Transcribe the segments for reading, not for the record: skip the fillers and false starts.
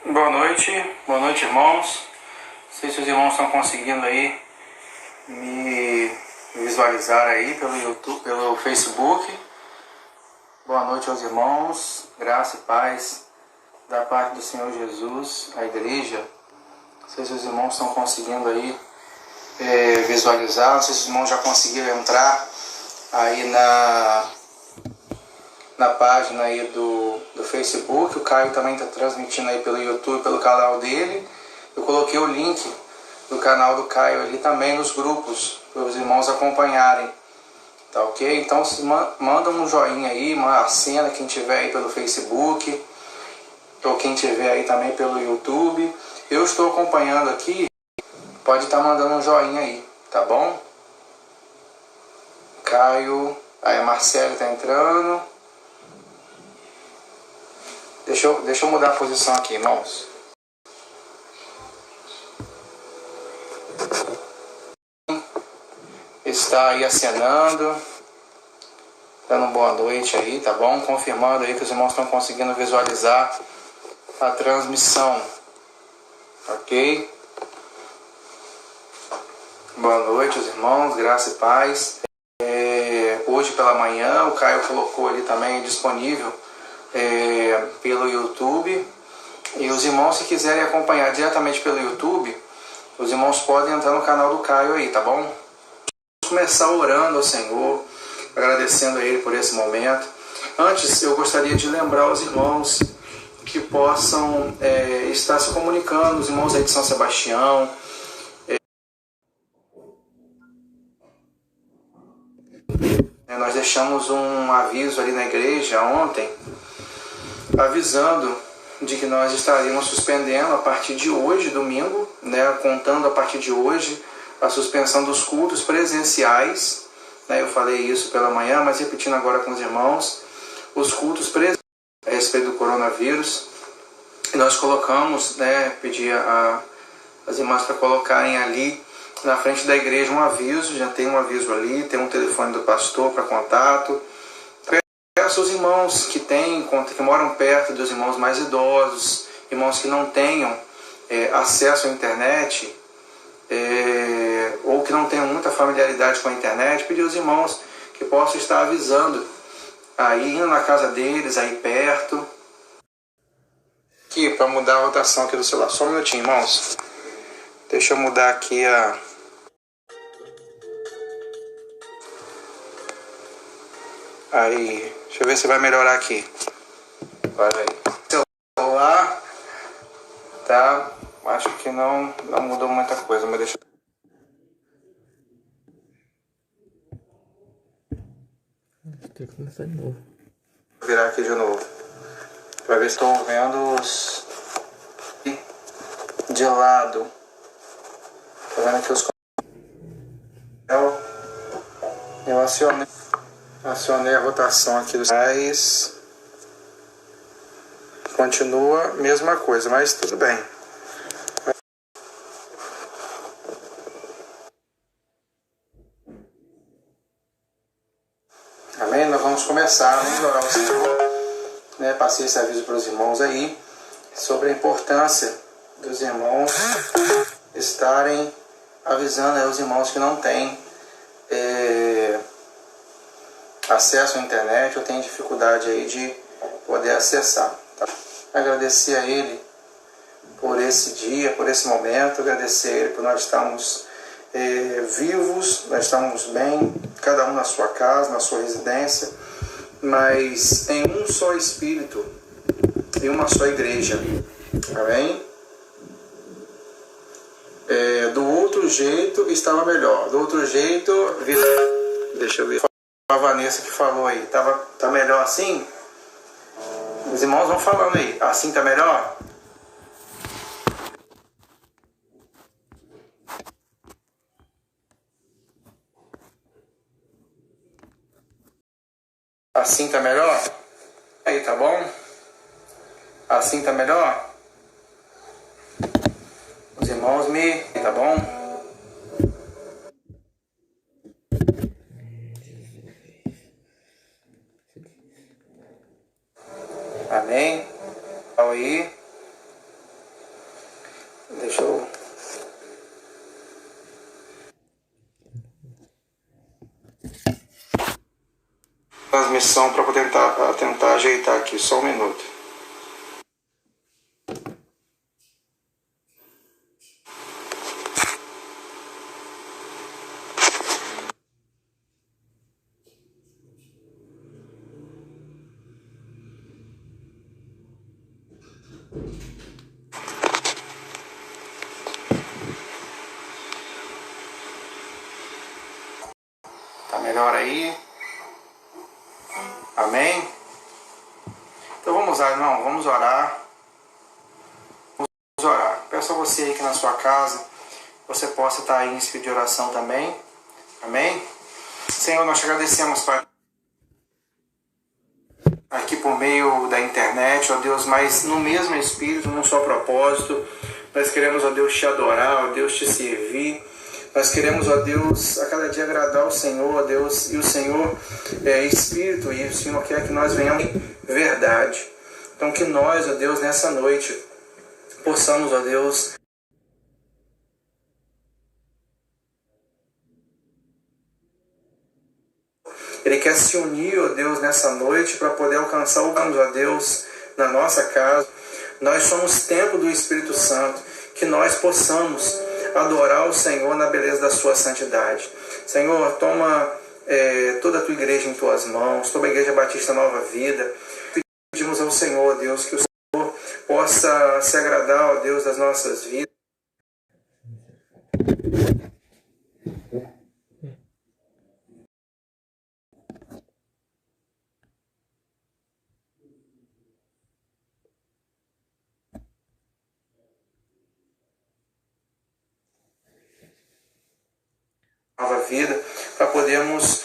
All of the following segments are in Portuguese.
Boa noite, irmãos. Não sei se os irmãos estão conseguindo aí me visualizar aí pelo YouTube, pelo Facebook. Boa noite aos irmãos, graça e paz da parte do Senhor Jesus, a igreja. Não sei se os irmãos estão conseguindo aí visualizar, não sei se os irmãos já conseguiram entrar aí na página aí do Facebook. O Caio também está transmitindo aí pelo YouTube, pelo canal dele. Eu coloquei o link do canal do Caio ali também nos grupos, para os irmãos acompanharem, tá ok? Então manda um joinha aí, uma cena, quem tiver aí pelo Facebook, ou quem tiver aí também pelo YouTube. Eu estou acompanhando aqui, pode estar mandando um joinha aí, tá bom? Caio, aí a Marcela está entrando. Deixa eu mudar a posição aqui, irmãos. Está aí acenando, dando boa noite aí, tá bom? Confirmando aí que os irmãos estão conseguindo visualizar a transmissão, ok? Boa noite, os irmãos, graça e paz. Hoje pela manhã, o Caio colocou ali também disponível pelo YouTube. E os irmãos, se quiserem acompanhar diretamente pelo YouTube, os irmãos podem entrar no canal do Caio aí, tá bom? Vamos começar orando ao Senhor, agradecendo a Ele por esse momento. Antes, eu gostaria de lembrar aos irmãos que possam estar se comunicando, os irmãos aí de São Sebastião. Nós deixamos um aviso ali na igreja ontem, avisando de que nós estaríamos suspendendo a partir de hoje, domingo, né, contando a partir de hoje, a suspensão dos cultos presenciais. Eu falei isso pela manhã, mas repetindo agora com os irmãos, os cultos presenciais a respeito do coronavírus. E nós colocamos, pedi as irmãs para colocarem ali na frente da igreja um aviso, já tem um aviso ali, tem um telefone do pastor para contato. Peço aos irmãos que moram perto dos irmãos mais idosos, irmãos que não tenham acesso à internet, ou que não tenham muita familiaridade com a internet, pedir aos irmãos que possam estar avisando, aí indo na casa deles, aí perto. Aqui, para mudar a rotação aqui do celular, só um minutinho, irmãos. Deixa eu mudar aqui Aí, deixa eu ver se vai melhorar aqui. Olha aí. Celular, tá? Acho que não mudou muita coisa, mas deixa eu... Tem que começar de novo. Vou virar aqui de novo. Pra ver se estou vendo os... de lado. Tá vendo aqui os... Eu acionei a rotação aqui dos... Mas... continua a mesma coisa, mas tudo bem. Amém? Nós vamos começar, vamos orar ao Senhor. Passei esse aviso para os irmãos aí sobre a importância dos irmãos estarem avisando aí os irmãos que não têm acesso à internet ou têm dificuldade aí de poder acessar. Tá? Agradecer a Ele por esse dia, por esse momento, agradecer a Ele por nós estarmos vivos, nós estamos bem, cada um na sua casa, na sua residência, mas em um só Espírito, em uma só igreja. Amém? Do outro jeito estava melhor. Do outro jeito, deixa eu ver. A Vanessa que falou aí, tá melhor assim? Os irmãos vão falando aí, assim tá melhor? Assim tá melhor? Aí, tá bom? Assim tá melhor? Os irmãos tá bom? Amém? Aí. transmissão para tentar ajeitar aqui, só um minuto. Tá melhor aí? Amém? Então vamos lá, irmão, vamos orar. Vamos orar. Peço a você aí que na sua casa você possa estar aí em espírito de oração também. Amém? Senhor, nós te agradecemos, Pai, aqui por meio da internet, ó Deus, mas no mesmo espírito, num só propósito. Nós queremos, ó Deus, te adorar, ó Deus, te servir. Nós queremos, ó Deus, a cada dia agradar o Senhor, ó Deus, e o Senhor é Espírito, e o Senhor quer que nós venhamos em verdade. Então que nós, ó Deus, nessa noite, possamos, ó Deus, Ele quer se unir, ó Deus, nessa noite para poder alcançar o plano, ó Deus, na nossa casa. Nós somos templo do Espírito Santo, que nós possamos adorar o Senhor na beleza da sua santidade. Senhor, toma toda a tua igreja em tuas mãos, toda a Igreja Batista Nova Vida. Pedimos ao Senhor, Deus, que o Senhor possa se agradar, ó Deus, das nossas vidas. Nova vida, para podermos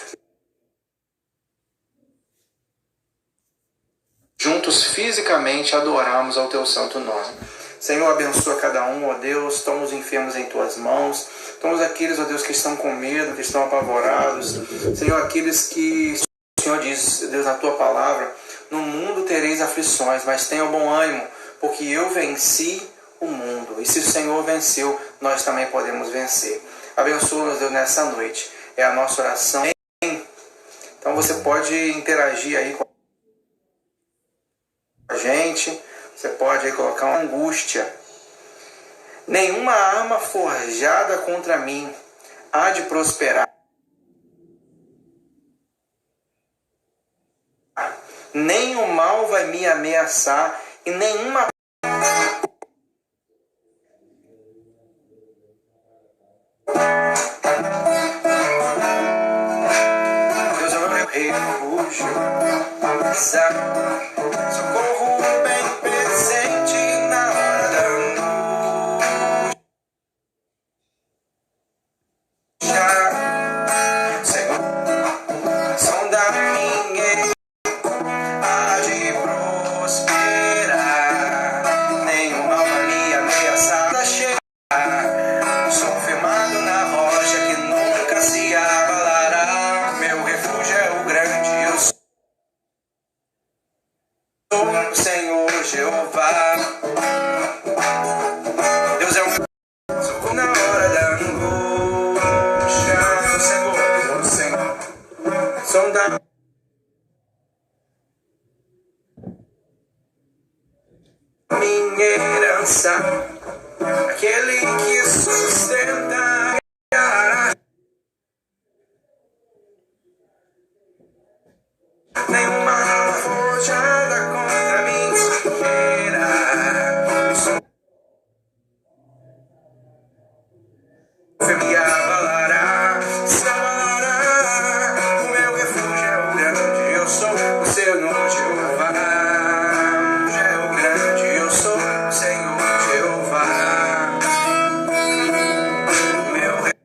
juntos fisicamente adorarmos ao teu santo nome. Senhor, abençoa cada um, ó Deus, toma os enfermos em tuas mãos, toma aqueles, ó Deus, que estão com medo, que estão apavorados. Senhor, aqueles que o Senhor diz, Deus, na tua palavra, no mundo tereis aflições, mas tenham bom ânimo, porque eu venci o mundo. E se o Senhor venceu, nós também podemos vencer. Abençoa-nos, Deus, nessa noite. É a nossa oração. Então você pode interagir aí com a gente. Você pode aí colocar uma angústia. Nenhuma arma forjada contra mim há de prosperar. Nem o mal vai me ameaçar e nenhuma Deus é o meu refúgio, socorro bem presente na hora da angústia. Senhor, sonda minha há de prosperar, nenhum mal vai me ameaçar. Sou firmado na rocha que nunca se abalará. Meu refúgio é o grande, eu sou o Senhor Jeová. Deus é o meu socorro na hora da angústia. O Senhor, sonda minha herança, aquele que sustenta. Nenhuma arma forjada contra mim será. Me abalará, se abalará. O meu refúgio é o grande, eu sou o Senhor Jeová. É o grande, eu sou o Senhor Jeová. O meu refúgio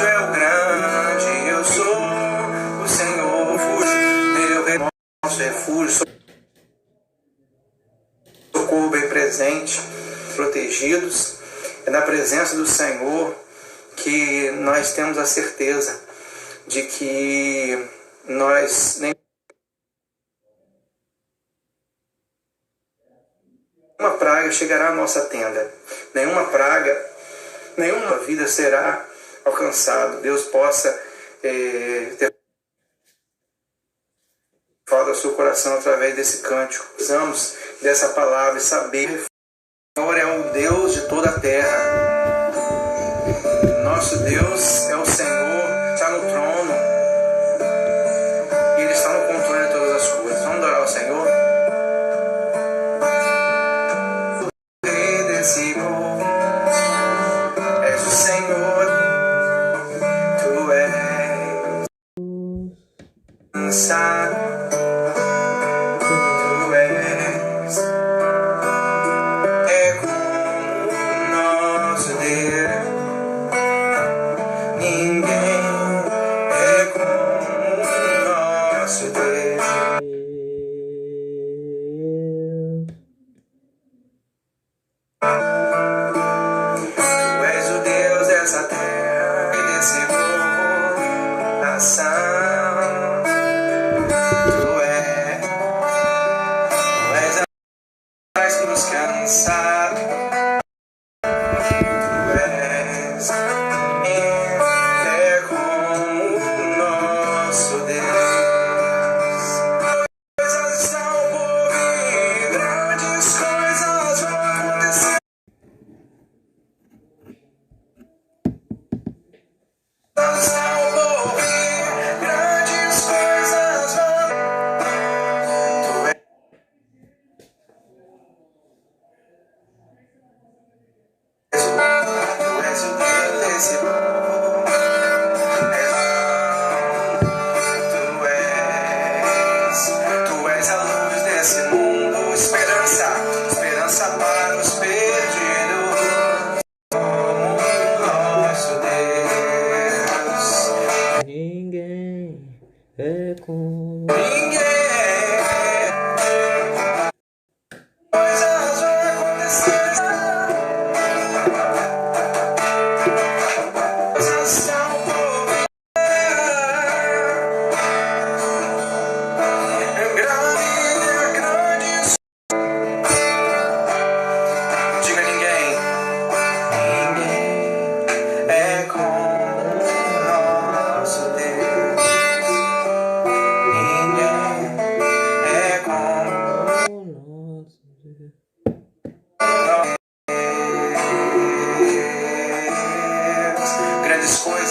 é o grande, eu sou o Senhor. Meu refúgio, socorro bem presente, protegidos. É na presença do Senhor que nós temos a certeza de que nós nenhuma praga chegará à nossa tenda, nenhuma praga nenhuma vida será alcançada. Deus possa ter falado ao seu coração através desse cântico. Precisamos dessa palavra e saber que o Senhor é o Deus de toda a terra. Nosso Deus é o Senhor, está no trono. E Ele está no controle de todas as coisas. Vamos adorar o Senhor? Rei desse povo, és o Senhor, Tu és cansado, Tu és, é como o nosso Deus. Ninguém é como o nosso Deus. Tu és o Deus dessa terra e desse povo, nação. Tu és a paz que nos cansa. Tu és, é como o nosso Deus. Coisas estão por vir, grandes coisas vão acontecer. Coisas estão por vir, grandes coisas vão. Tu és o Deus desse povo. Tu és a luz desse mundo, esperança para os perdidos. Como o nosso Deus. Ninguém é como Ninguém. Coisas vão acontecer. Coisas estão por vir. Grandes. Diga ninguém. Ninguém é como o nosso Deus. Ninguém é como o nosso Deus.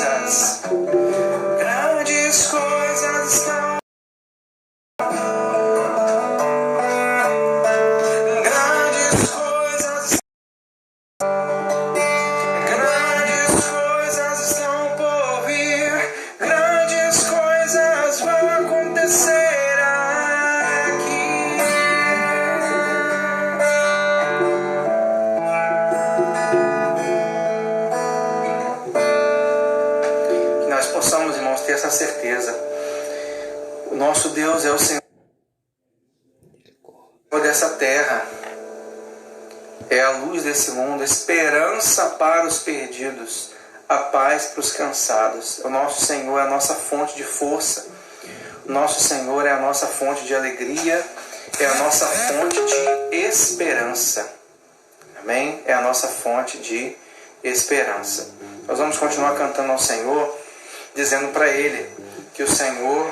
Deus. Grandes coisas estão. Grandes coisas estão por vir. Grandes coisas vão acontecer aqui. Que nós possamos, irmãos, ter essa certeza. O nosso Deus é o Senhor dessa terra. É a luz desse mundo, esperança para os perdidos, a paz para os cansados. O nosso Senhor é a nossa fonte de força. O nosso Senhor é a nossa fonte de alegria, é a nossa fonte de esperança. Amém? É a nossa fonte de esperança. Nós vamos continuar cantando ao Senhor, dizendo para Ele que o Senhor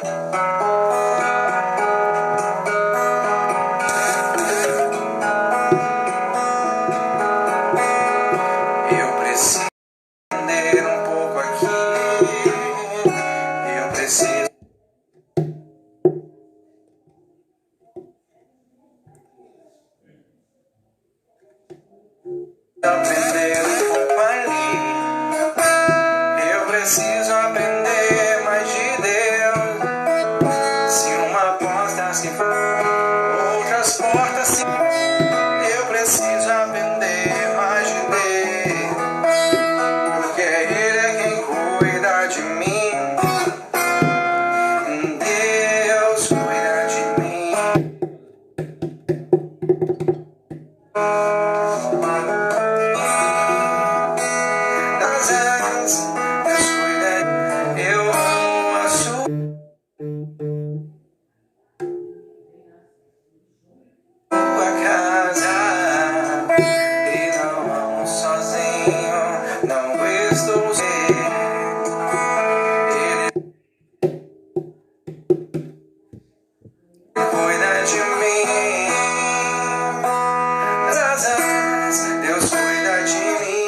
um pouco aqui, eu preciso aprender um pouco ali, eu preciso aprender mais de Deus. estou sem. Ele cuida de mim. Das asas, Deus cuida de mim.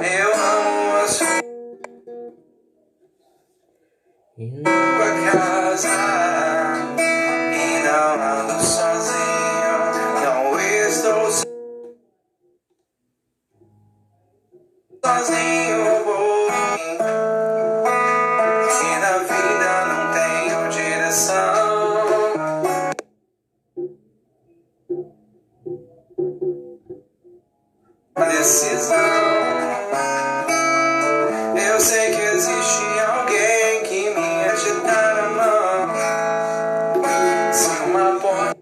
Eu amo a sua casa e não ando sozinho. Não estou sozinho, vou. E na vida não tenho direção. Decisão. Eu sei que existe alguém que me agitar a mão. Se uma porta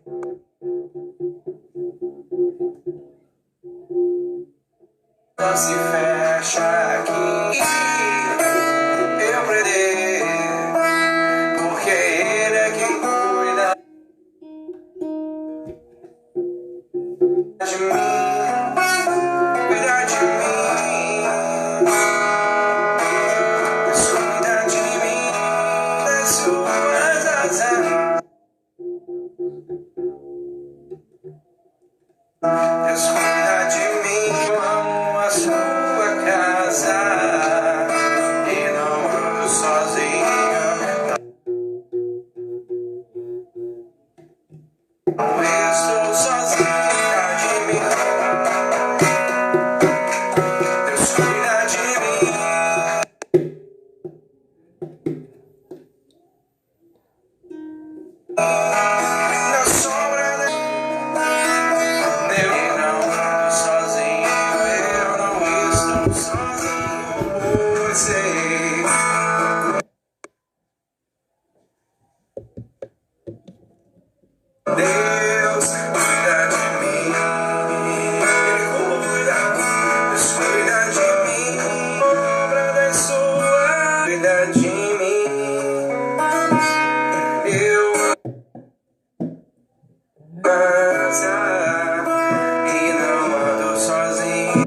se fecha aqui, eu prender, porque Ele é quem cuida de mim, cuida de mim. Deus cuida de mim, das suas asas. Deus cuida de mim, eu amo a sua casa e não ando sozinho. Não estou sozinho, cuida de mim. Deus cuida de mim. Na sombra da eu não ando sozinho, eu não estou sozinho, você. Deus cuida de mim, Ele cuida, Deus cuida de mim, obra das suas, cuida de mim. Eu casa e não ando sozinho,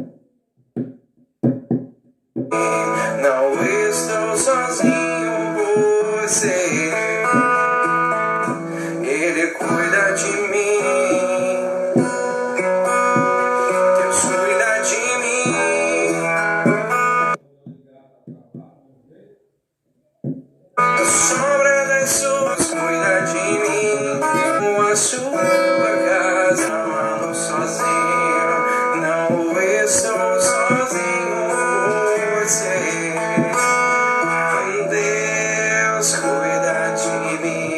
não estou sozinho, você. Ele cuida de mim, Deus cuida de mim. A sombra das suas cuida de mim. A sua casa não ando sozinho, não estou sozinho, você. Deus cuida de mim.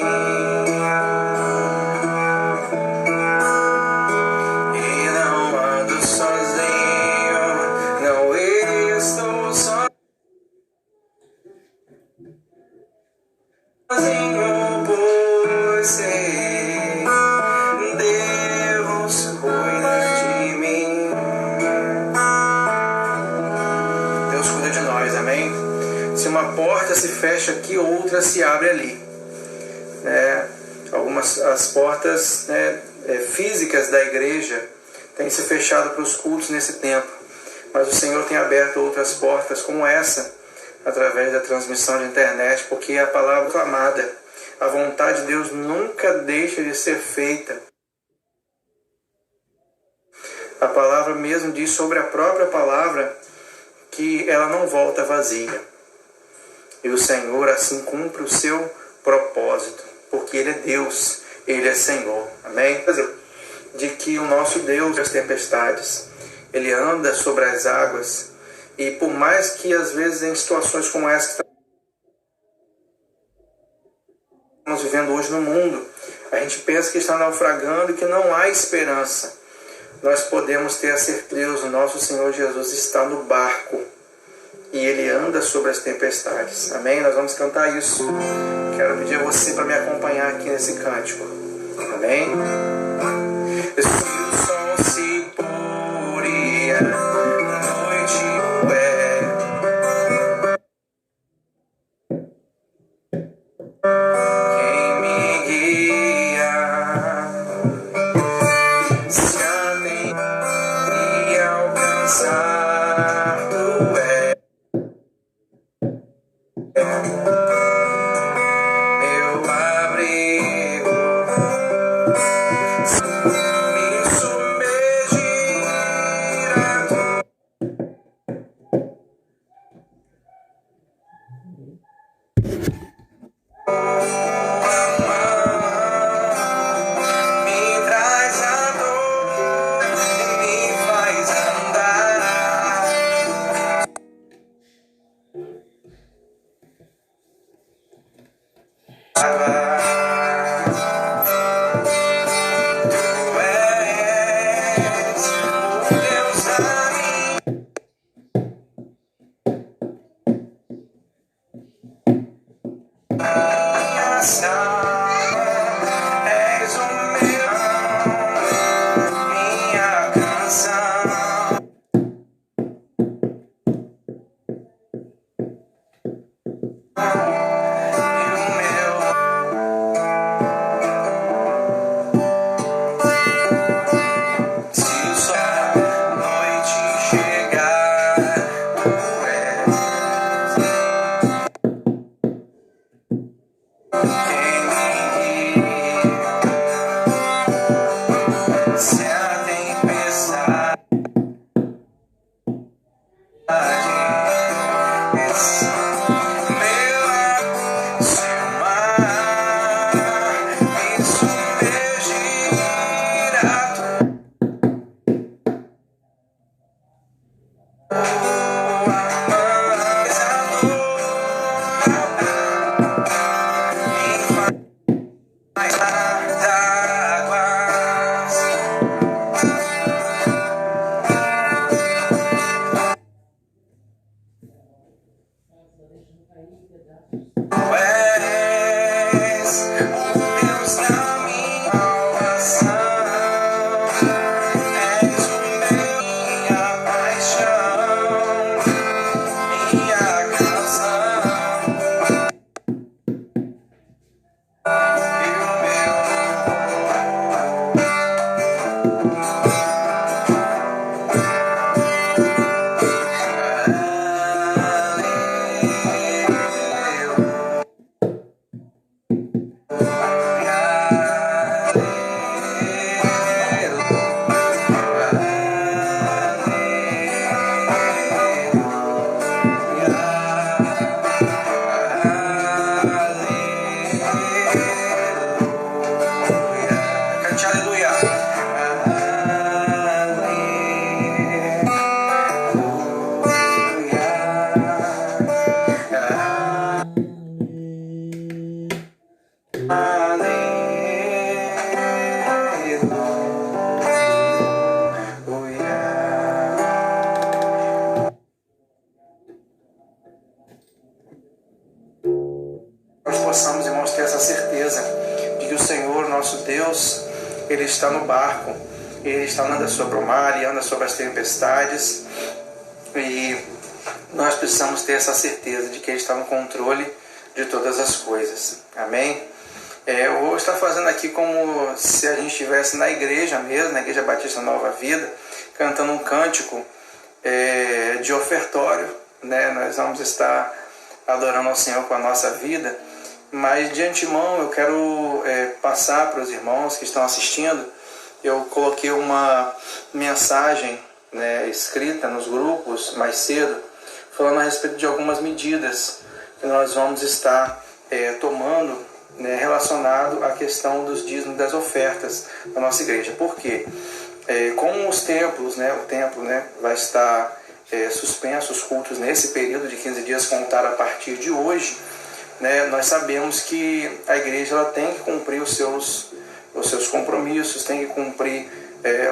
E não ando sozinho, não estou sozinho, você. Deus cuida de mim. Deus cuida de nós, amém? Se uma porta se fecha aqui, outra se abre ali. As portas físicas da igreja têm se fechado para os cultos nesse tempo, mas o Senhor tem aberto outras portas como essa, através da transmissão de internet, porque a palavra clamada, a vontade de Deus nunca deixa de ser feita. A palavra mesmo diz sobre a própria palavra que ela não volta vazia. E o Senhor assim cumpre o seu propósito, porque Ele é Deus, Ele é Senhor. Amém? De que o nosso Deus, as tempestades, Ele anda sobre as águas, e por mais que às vezes em situações como essa que estamos vivendo hoje no mundo, a gente pensa que está naufragando e que não há esperança, nós podemos ter a certeza, o nosso Senhor Jesus está no barco e Ele anda sobre as tempestades. Amém? Nós vamos cantar isso. Quero pedir a você para me acompanhar aqui nesse cântico. Amém? Se o sol se pôr e a noite quem me guia, se a mim me alcançar Possamos, irmãos, ter essa certeza de que o Senhor, nosso Deus, Ele está no barco, Ele está andando sobre o mar e anda sobre as tempestades, e nós precisamos ter essa certeza de que Ele está no controle de todas as coisas. Amém? Eu vou estar fazendo aqui como se a gente estivesse na igreja mesmo, na Igreja Batista Nova Vida, cantando um cântico de ofertório, né? Nós vamos estar adorando ao Senhor com a nossa vida. Mas de antemão eu quero passar para os irmãos que estão assistindo. Eu coloquei uma mensagem, né, escrita nos grupos mais cedo, falando a respeito de algumas medidas que nós vamos estar tomando, né, relacionado à questão dos dízimos e das ofertas da nossa igreja. Por quê? Com os templos, né, o templo, né, vai estar suspenso, os cultos nesse período de 15 dias contar a partir de hoje. Né, nós sabemos que a igreja ela tem que cumprir os seus compromissos, tem que cumprir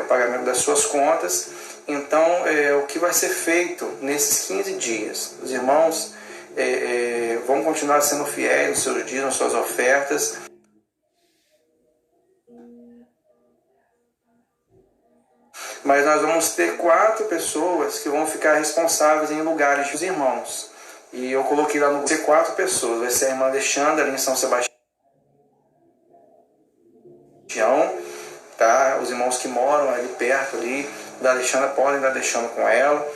o pagamento das suas contas. Então, o que vai ser feito nesses 15 dias? Os irmãos vão continuar sendo fiéis nos seus dias, nas suas ofertas. Mas nós vamos ter 4 pessoas que vão ficar responsáveis em lugares dos irmãos. E eu coloquei lá no grupo 4 pessoas. Vai ser a irmã Alexandra, ali em São Sebastião. Tá? Os irmãos que moram ali perto ali, da Alexandra, podem estar deixando com ela.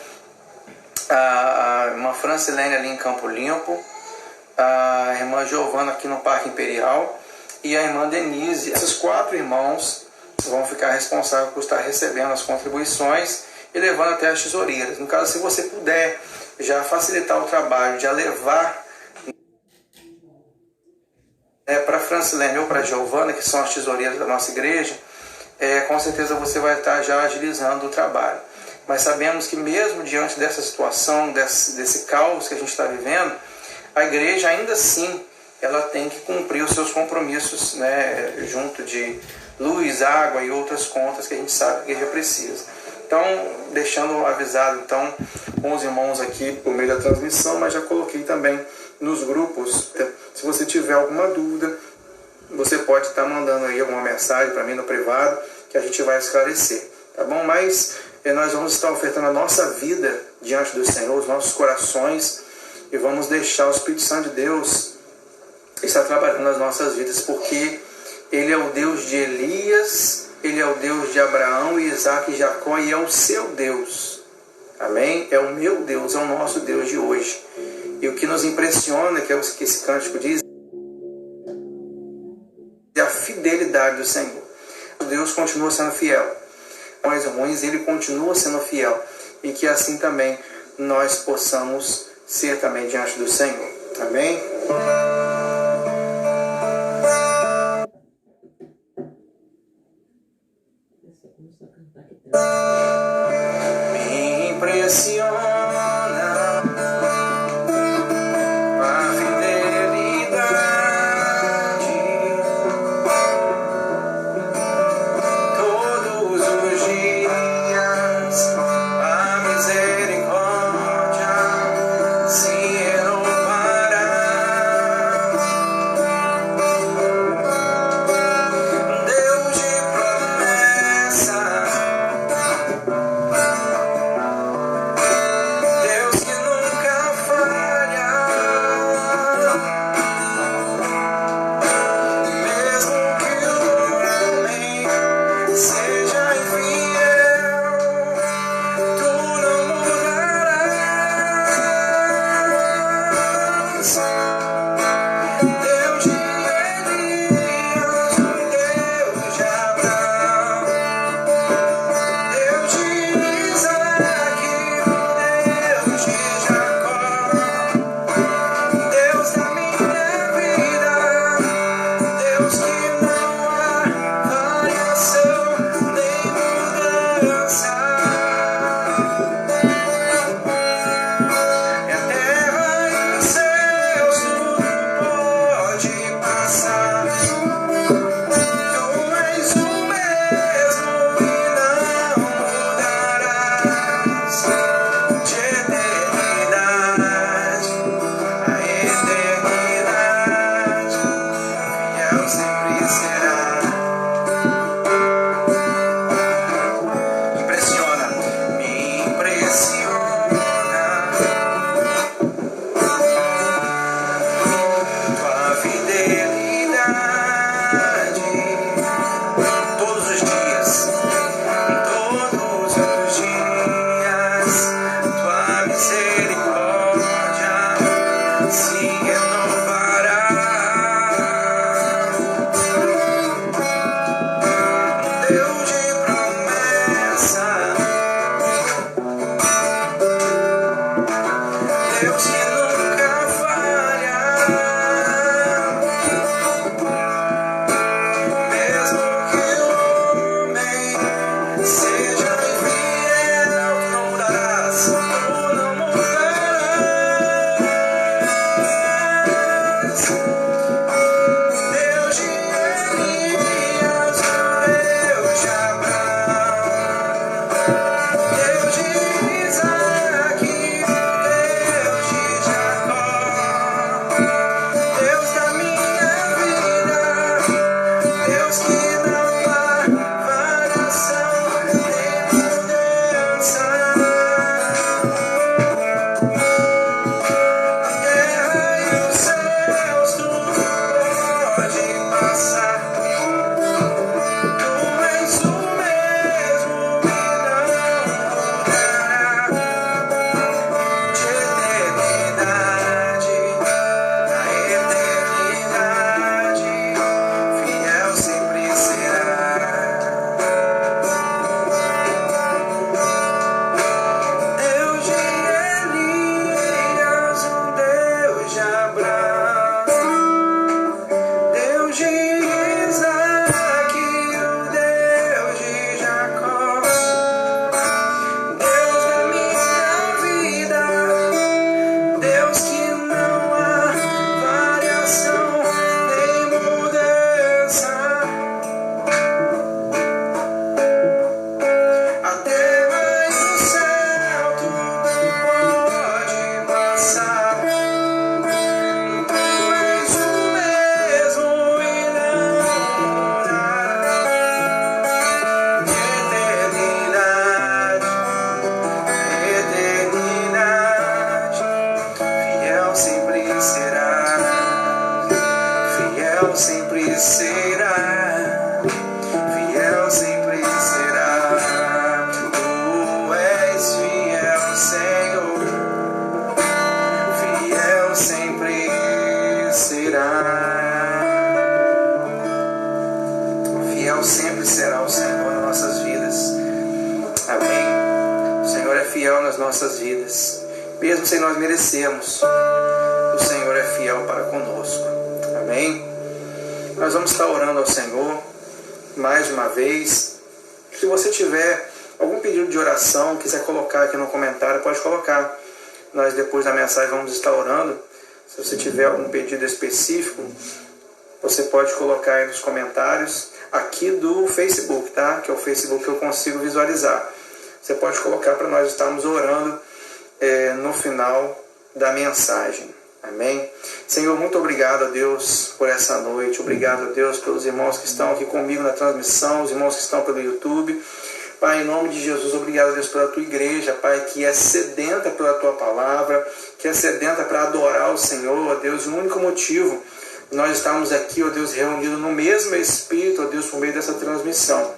A irmã Francilene ali em Campo Limpo. A irmã Giovana aqui no Parque Imperial. E a irmã Denise. Esses 4 irmãos vão ficar responsáveis por estar recebendo as contribuições e levando até as tesoureiras. No caso, se você puder já facilitar o trabalho, já levar para a Francilene ou para a Giovana, que são as tesoureiras da nossa igreja, com certeza você vai estar já agilizando o trabalho. Mas sabemos que mesmo diante dessa situação, desse caos que a gente está vivendo, a igreja ainda assim ela tem que cumprir os seus compromissos, né, junto de luz, água e outras contas que a gente sabe que a igreja precisa. Então, deixando avisado então com os irmãos aqui por meio da transmissão, mas já coloquei também nos grupos. Se você tiver alguma dúvida, você pode estar mandando aí alguma mensagem para mim no privado, que a gente vai esclarecer, tá bom? Mas nós vamos estar ofertando a nossa vida diante do Senhor, os nossos corações, e vamos deixar o Espírito Santo de Deus estar trabalhando nas nossas vidas, porque Ele é o Deus de Elias, Ele é o Deus de Abraão, Isaac e Jacó, e é o seu Deus. Amém? É o meu Deus, é o nosso Deus de hoje. E o que nos impressiona, que é o que esse cântico diz, é a fidelidade do Senhor. Deus continua sendo fiel. Nós ruins, Ele continua sendo fiel. E que assim também nós possamos ser também diante do Senhor. Amém? Me impressiona a fidelidade. Todos os dias a misericórdia se renovará. Deus de promessa, Deus que nunca falha, mesmo que o homem seja infiel, tu não mudarás. Deus de Elias, o Deus de Abraão, Deus de Isaac, o Deus de Jacó, Deus da minha vida, Deus que não há variação nem mudança. É a terra e os céus, tudo pode passar. Tu és o mesmo e não mudarás. De eternidade a eternidade, fiel sempre será. Impressiona, me impressiona tua fidelidade. Todos os dias, tua misericórdia se renovará. Deus de promessa, Deus que nunca falha, mesmo que o homem seja infiel, tu não mudarás, tu não mudarás. Deus de Elias, o Deus de Abraão, Deus de Isaac, o Deus de será, fiel sempre será. Tu és fiel, Senhor, fiel sempre será. Fiel sempre será o Senhor nas nossas vidas. Amém? O Senhor é fiel nas nossas vidas, mesmo sem nós merecermos. O Senhor é fiel para conosco. Amém? Nós vamos estar orando ao Senhor mais uma vez. Se você tiver algum pedido de oração, quiser colocar aqui no comentário, pode colocar. Nós depois da mensagem vamos estar orando. Se você tiver algum pedido específico, você pode colocar aí nos comentários aqui do Facebook, tá? Que é o Facebook que eu consigo visualizar. Você pode colocar para nós estarmos orando no final da mensagem. Amém? Senhor, muito obrigado a Deus por essa noite. Obrigado a Deus pelos irmãos que estão aqui comigo na transmissão, os irmãos que estão pelo YouTube. Pai, em nome de Jesus, obrigado a Deus pela tua igreja, Pai, que é sedenta pela tua palavra, que é sedenta para adorar o Senhor, ó Deus. O único motivo de nós estarmos aqui, ó Deus, reunidos no mesmo Espírito, ó Deus, por meio dessa transmissão,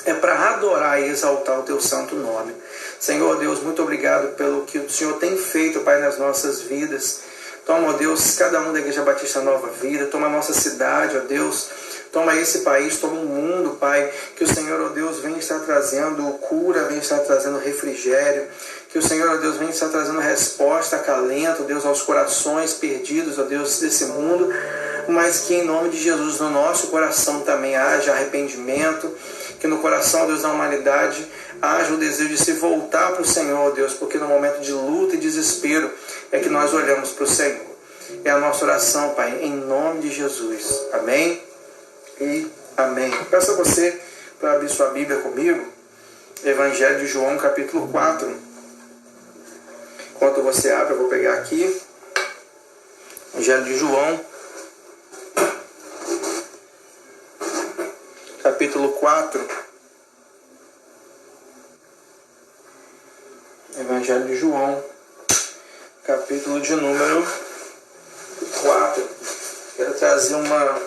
é para adorar e exaltar o teu santo nome. Senhor, ó Deus, muito obrigado pelo que o Senhor tem feito, Pai, nas nossas vidas. Toma, ó Deus, cada um da Igreja Batista Nova Vida, toma a nossa cidade, ó Deus, toma esse país, toma o mundo, Pai, que o Senhor, ó Deus, venha estar trazendo cura, venha estar trazendo refrigério, que o Senhor, ó Deus, venha estar trazendo resposta, acalento, Deus, aos corações perdidos, ó Deus, desse mundo, mas que em nome de Jesus, no nosso coração também haja arrependimento, que no coração, ó Deus, da humanidade, haja o desejo de se voltar para o Senhor, ó Deus, porque no momento de luta e desespero é que nós olhamos para o Senhor. É a nossa oração, Pai, em nome de Jesus. Amém e amém. Peço a você para abrir sua Bíblia comigo, Evangelho de João, capítulo 4. Enquanto você abre, eu vou pegar aqui, Evangelho de João, capítulo 4. Evangelho de João, capítulo de número 4. Quero trazer uma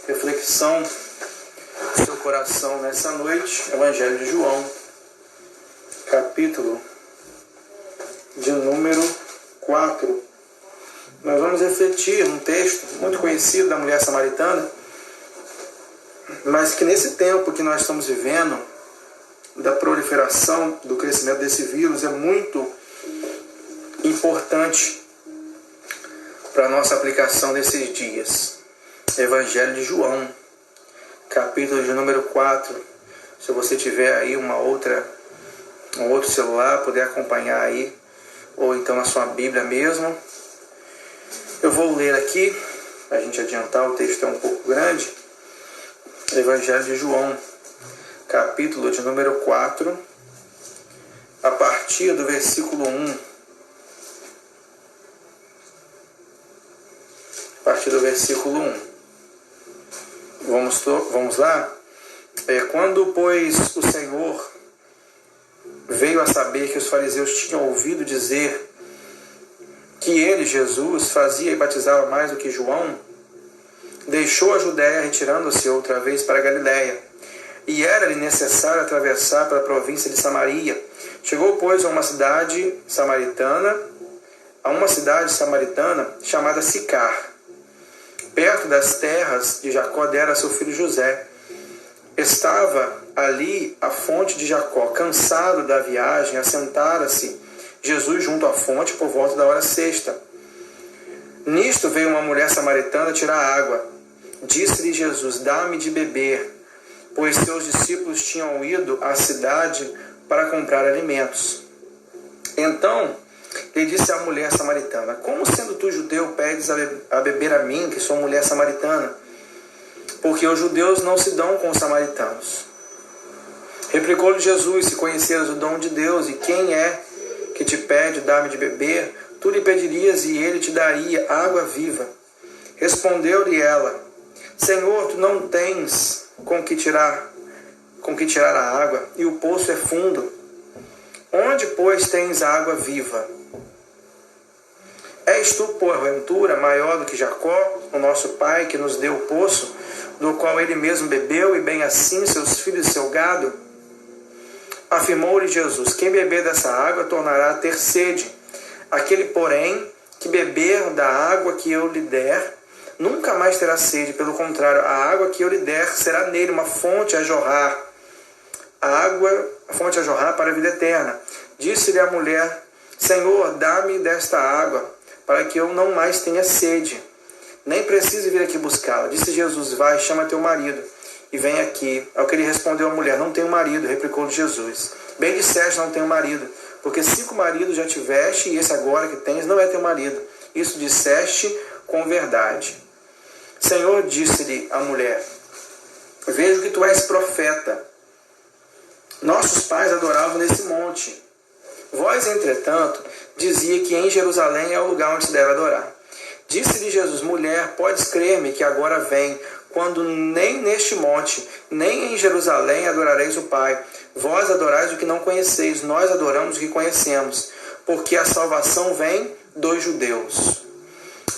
reflexão no seu coração nessa noite. Evangelho de João, capítulo de número 4. Nós vamos refletir um texto muito conhecido da mulher samaritana, mas que nesse tempo que nós estamos vivendo, da proliferação, do crescimento desse vírus, é muito importante para a nossa aplicação nesses dias. Evangelho de João, capítulo de número 4. Se você tiver aí um outro celular, poder acompanhar aí, ou então na sua Bíblia mesmo. Eu vou ler aqui, para a gente adiantar, o texto é um pouco grande. Evangelho de João, capítulo de número 4, a partir do versículo 1. A partir do versículo 1. Vamos lá? Quando, pois, o Senhor veio a saber que os fariseus tinham ouvido dizer que ele, Jesus, fazia e batizava mais do que João, deixou a Judéia, retirando-se outra vez para a Galiléia. E era-lhe necessário atravessar pela província de Samaria. Chegou, pois, a uma cidade samaritana chamada Sicar, perto das terras de Jacó dera seu filho José. Estava ali a fonte de Jacó. Cansado da viagem, assentara-se Jesus junto à fonte por volta da hora sexta. Nisto veio uma mulher samaritana tirar água. Disse-lhe Jesus: dá-me de beber, pois seus discípulos tinham ido à cidade para comprar alimentos. Então lhe disse a mulher samaritana: como sendo tu judeu pedes a beber a mim, que sou mulher samaritana? Porque os judeus não se dão com os samaritanos. Replicou-lhe Jesus: se conheceras o dom de Deus, e quem é que te pede dar-me de beber, tu lhe pedirias e ele te daria água viva. Respondeu-lhe ela: Senhor, tu não tens com que tirar a água, e o poço é fundo. Onde, pois, tens a água viva? És tu, porventura, maior do que Jacó, o nosso pai, que nos deu o poço, do qual ele mesmo bebeu, e bem assim seus filhos e seu gado? Afirmou-lhe Jesus: quem beber dessa água tornará a ter sede. Aquele, porém, que beber da água que eu lhe der, nunca mais terá sede. Pelo contrário, a água que eu lhe der será nele uma fonte a jorrar. A fonte a jorrar para a vida eterna. Disse-lhe a mulher: Senhor, dá-me desta água, para que eu não mais tenha sede, nem precise vir aqui buscá-la. Disse Jesus: vai, chama teu marido e vem aqui. Ao que ele respondeu a mulher: não tenho marido. Replicou-lhe Jesus: bem disseste, não tenho marido, porque 5 maridos já tiveste, e esse agora que tens não é teu marido. Isso disseste com verdade. Senhor, disse-lhe a mulher: vejo que tu és profeta. Nossos pais adoravam nesse monte. Vós, entretanto, dizia que em Jerusalém é o lugar onde se deve adorar. Disse-lhe Jesus: mulher, podes crer-me que agora vem, quando nem neste monte, nem em Jerusalém adorareis o Pai. Vós adorais o que não conheceis, nós adoramos o que conhecemos, porque a salvação vem dos judeus.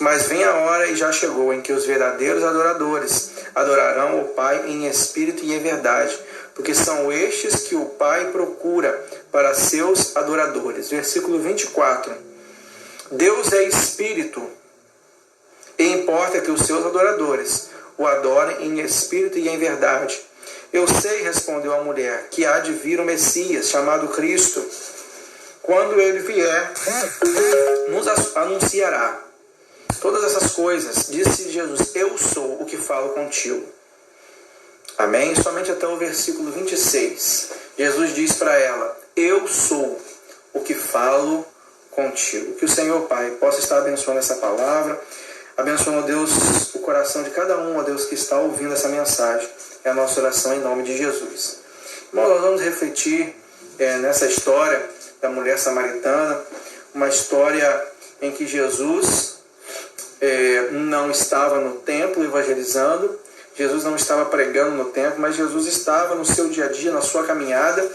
Mas vem a hora, e já chegou, em que os verdadeiros adoradores adorarão o Pai em espírito e em verdade, porque são estes que o Pai procura para seus adoradores. Versículo 24. Deus é espírito, e importa que os seus adoradores o adorem em espírito e em verdade. Eu sei, respondeu a mulher, que há de vir o Messias, chamado Cristo. Quando ele vier, nos anunciará todas essas coisas. Disse Jesus: eu sou o que falo contigo. Amém? Somente até o versículo 26. Jesus diz para ela: eu sou o que falo contigo. Que o Senhor Pai possa estar abençoando essa palavra. Abençoa, Deus, o coração de cada um, ó Deus, que está ouvindo essa mensagem. É a nossa oração em nome de Jesus. Bom, nós vamos refletir nessa história da mulher samaritana, uma história em que Jesus não estava no templo evangelizando, Jesus não estava pregando no templo, mas Jesus estava no seu dia a dia, na sua caminhada,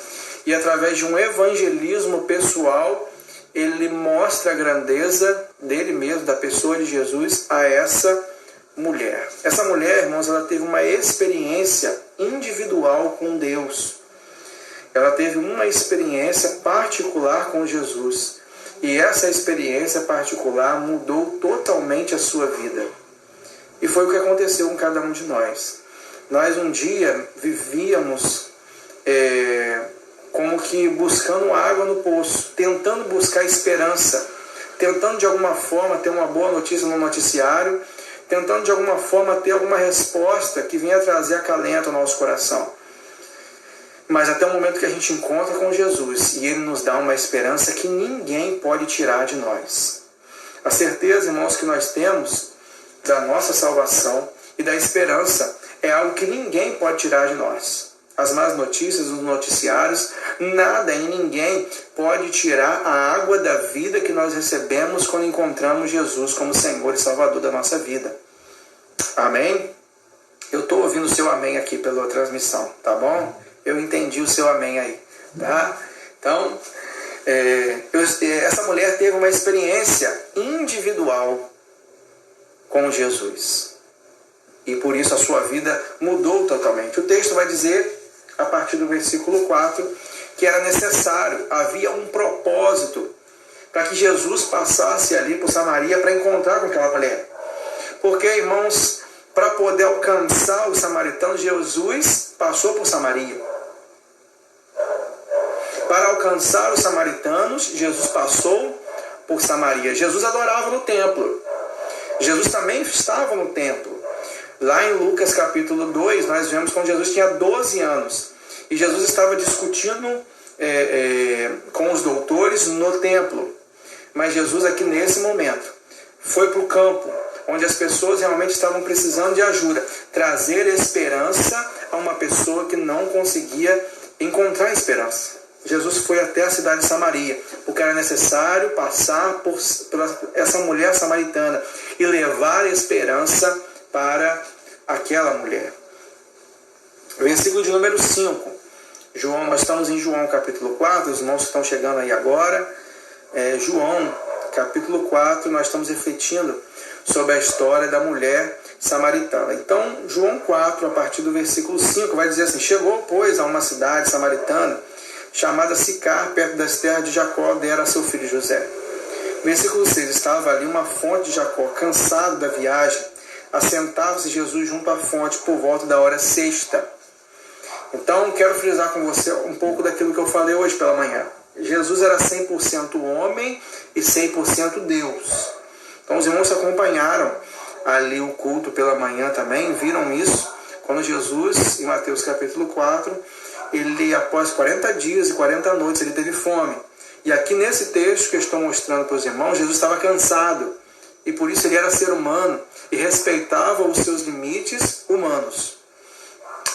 e através de um evangelismo pessoal, ele mostra a grandeza dele mesmo, da pessoa de Jesus, a essa mulher. Essa mulher, irmãos, ela teve uma experiência individual com Deus. Ela teve uma experiência particular com Jesus. E essa experiência particular mudou totalmente a sua vida. E foi o que aconteceu com cada um de nós. Nós um dia vivíamos como que buscando água no poço, tentando buscar esperança, tentando de alguma forma ter uma boa notícia no noticiário, tentando de alguma forma ter alguma resposta que venha trazer acalento ao nosso coração. Mas até o momento que a gente encontra com Jesus e Ele nos dá uma esperança que ninguém pode tirar de nós. A certeza, irmãos, que nós temos da nossa salvação e da esperança é algo que ninguém pode tirar de nós. As más notícias, os noticiários, nada e ninguém pode tirar a água da vida que nós recebemos quando encontramos Jesus como Senhor e Salvador da nossa vida. Amém? Eu estou ouvindo o seu amém aqui pela transmissão, tá bom? Eu entendi o seu amém aí, tá? Então, essa mulher teve uma experiência individual com Jesus. E por isso a sua vida mudou totalmente. O texto vai dizer, a partir do versículo 4, que era necessário, havia um propósito para que Jesus passasse ali por Samaria para encontrar com aquela mulher. Porque, irmãos, para poder alcançar os samaritanos, Jesus passou por Samaria. Para alcançar os samaritanos, Jesus passou por Samaria. Jesus adorava no templo. Jesus também estava no templo. Lá em Lucas capítulo 2, nós vemos quando Jesus tinha 12 anos. E Jesus estava discutindo com os doutores no templo. Mas Jesus aqui nesse momento foi para o campo, onde as pessoas realmente estavam precisando de ajuda. Trazer esperança a uma pessoa que não conseguia encontrar esperança. Jesus foi até a cidade de Samaria, porque era necessário passar por essa mulher samaritana e levar esperança para aquela mulher. Versículo de número 5. João, nós estamos em João capítulo 4, os irmãos estão chegando aí agora. João capítulo 4, nós estamos refletindo sobre a história da mulher samaritana. Então, João 4, a partir do versículo 5, vai dizer assim: chegou, pois, a uma cidade samaritana, chamada Sicar, perto das terras de Jacó, dera a seu filho José. Versículo 6, estava ali uma fonte de Jacó, cansado da viagem, assentava-se Jesus junto à fonte por volta da hora sexta. Então, quero frisar com você um pouco daquilo que eu falei hoje pela manhã. Jesus era 100% homem e 100% Deus. Então, os irmãos acompanharam ali o culto pela manhã também, viram isso, quando Jesus, em Mateus capítulo 4, ele, após 40 dias e 40 noites, ele teve fome. E aqui nesse texto que eu estou mostrando para os irmãos, Jesus estava cansado. E por isso ele era ser humano e respeitava os seus limites humanos.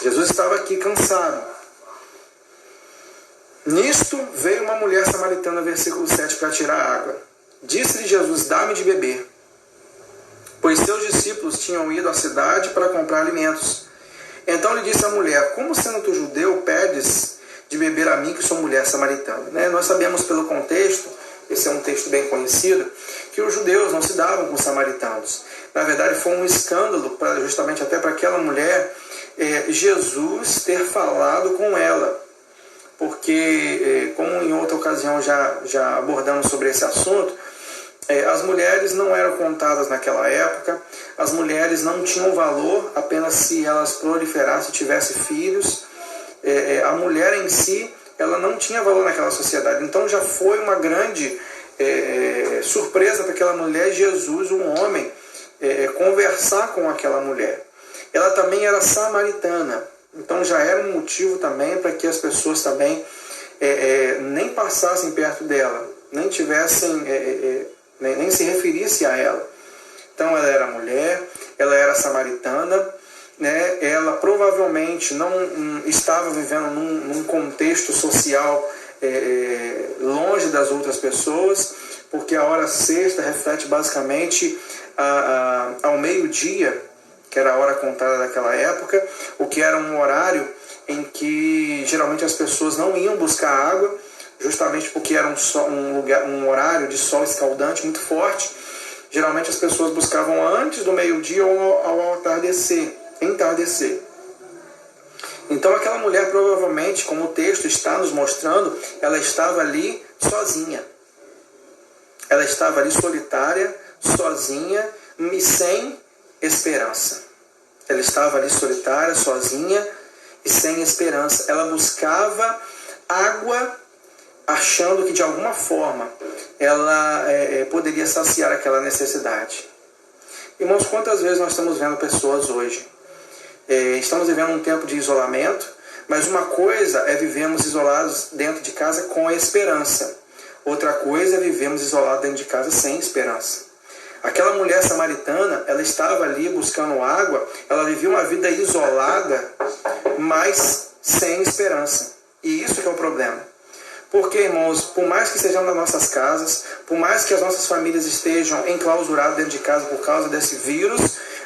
Jesus estava aqui cansado. Nisto veio uma mulher samaritana, versículo 7, para tirar água. Disse-lhe Jesus: dá-me de beber. Pois seus discípulos tinham ido à cidade para comprar alimentos. Então lhe disse a mulher: como sendo tu judeu, pedes de beber a mim, que sou mulher samaritana? Nós sabemos pelo contexto, esse é um texto bem conhecido, que os judeus não se davam com os samaritanos. Na verdade, foi um escândalo, justamente até para aquela mulher, Jesus ter falado com ela. Porque, como em outra ocasião já abordamos sobre esse assunto, as mulheres não eram contadas naquela época, as mulheres não tinham valor apenas se elas proliferassem, tivessem filhos. A mulher em si, ela não tinha valor naquela sociedade. Então já foi uma grande surpresa para aquela mulher, Jesus, um homem, conversar com aquela mulher. Ela também era samaritana, então já era um motivo também para que as pessoas também nem passassem perto dela, nem tivessem, nem se referissem a ela. Então ela era mulher, ela era samaritana, ela provavelmente não estava vivendo num contexto social longe das outras pessoas, porque a hora sexta reflete basicamente ao meio-dia, que era a hora contada daquela época, o que era um horário em que geralmente as pessoas não iam buscar água, justamente porque era um horário de sol escaldante muito forte. Geralmente as pessoas buscavam antes do meio-dia ou ao entardecer. Então aquela mulher provavelmente, como o texto está nos mostrando, ela estava ali sozinha. Ela estava ali solitária, sozinha e sem esperança. Ela estava ali solitária, sozinha e sem esperança. Ela buscava água, achando que de alguma forma ela poderia saciar aquela necessidade. Irmãos, quantas vezes nós estamos vendo pessoas hoje? Estamos vivendo um tempo de isolamento, mas uma coisa é vivermos isolados dentro de casa com esperança. Outra coisa é vivermos isolados dentro de casa sem esperança. Aquela mulher samaritana, ela estava ali buscando água, ela vivia uma vida isolada, mas sem esperança. E isso que é o problema. Porque, irmãos, por mais que sejamos nas nossas casas, por mais que as nossas famílias estejam enclausuradas dentro de casa por causa desse vírus,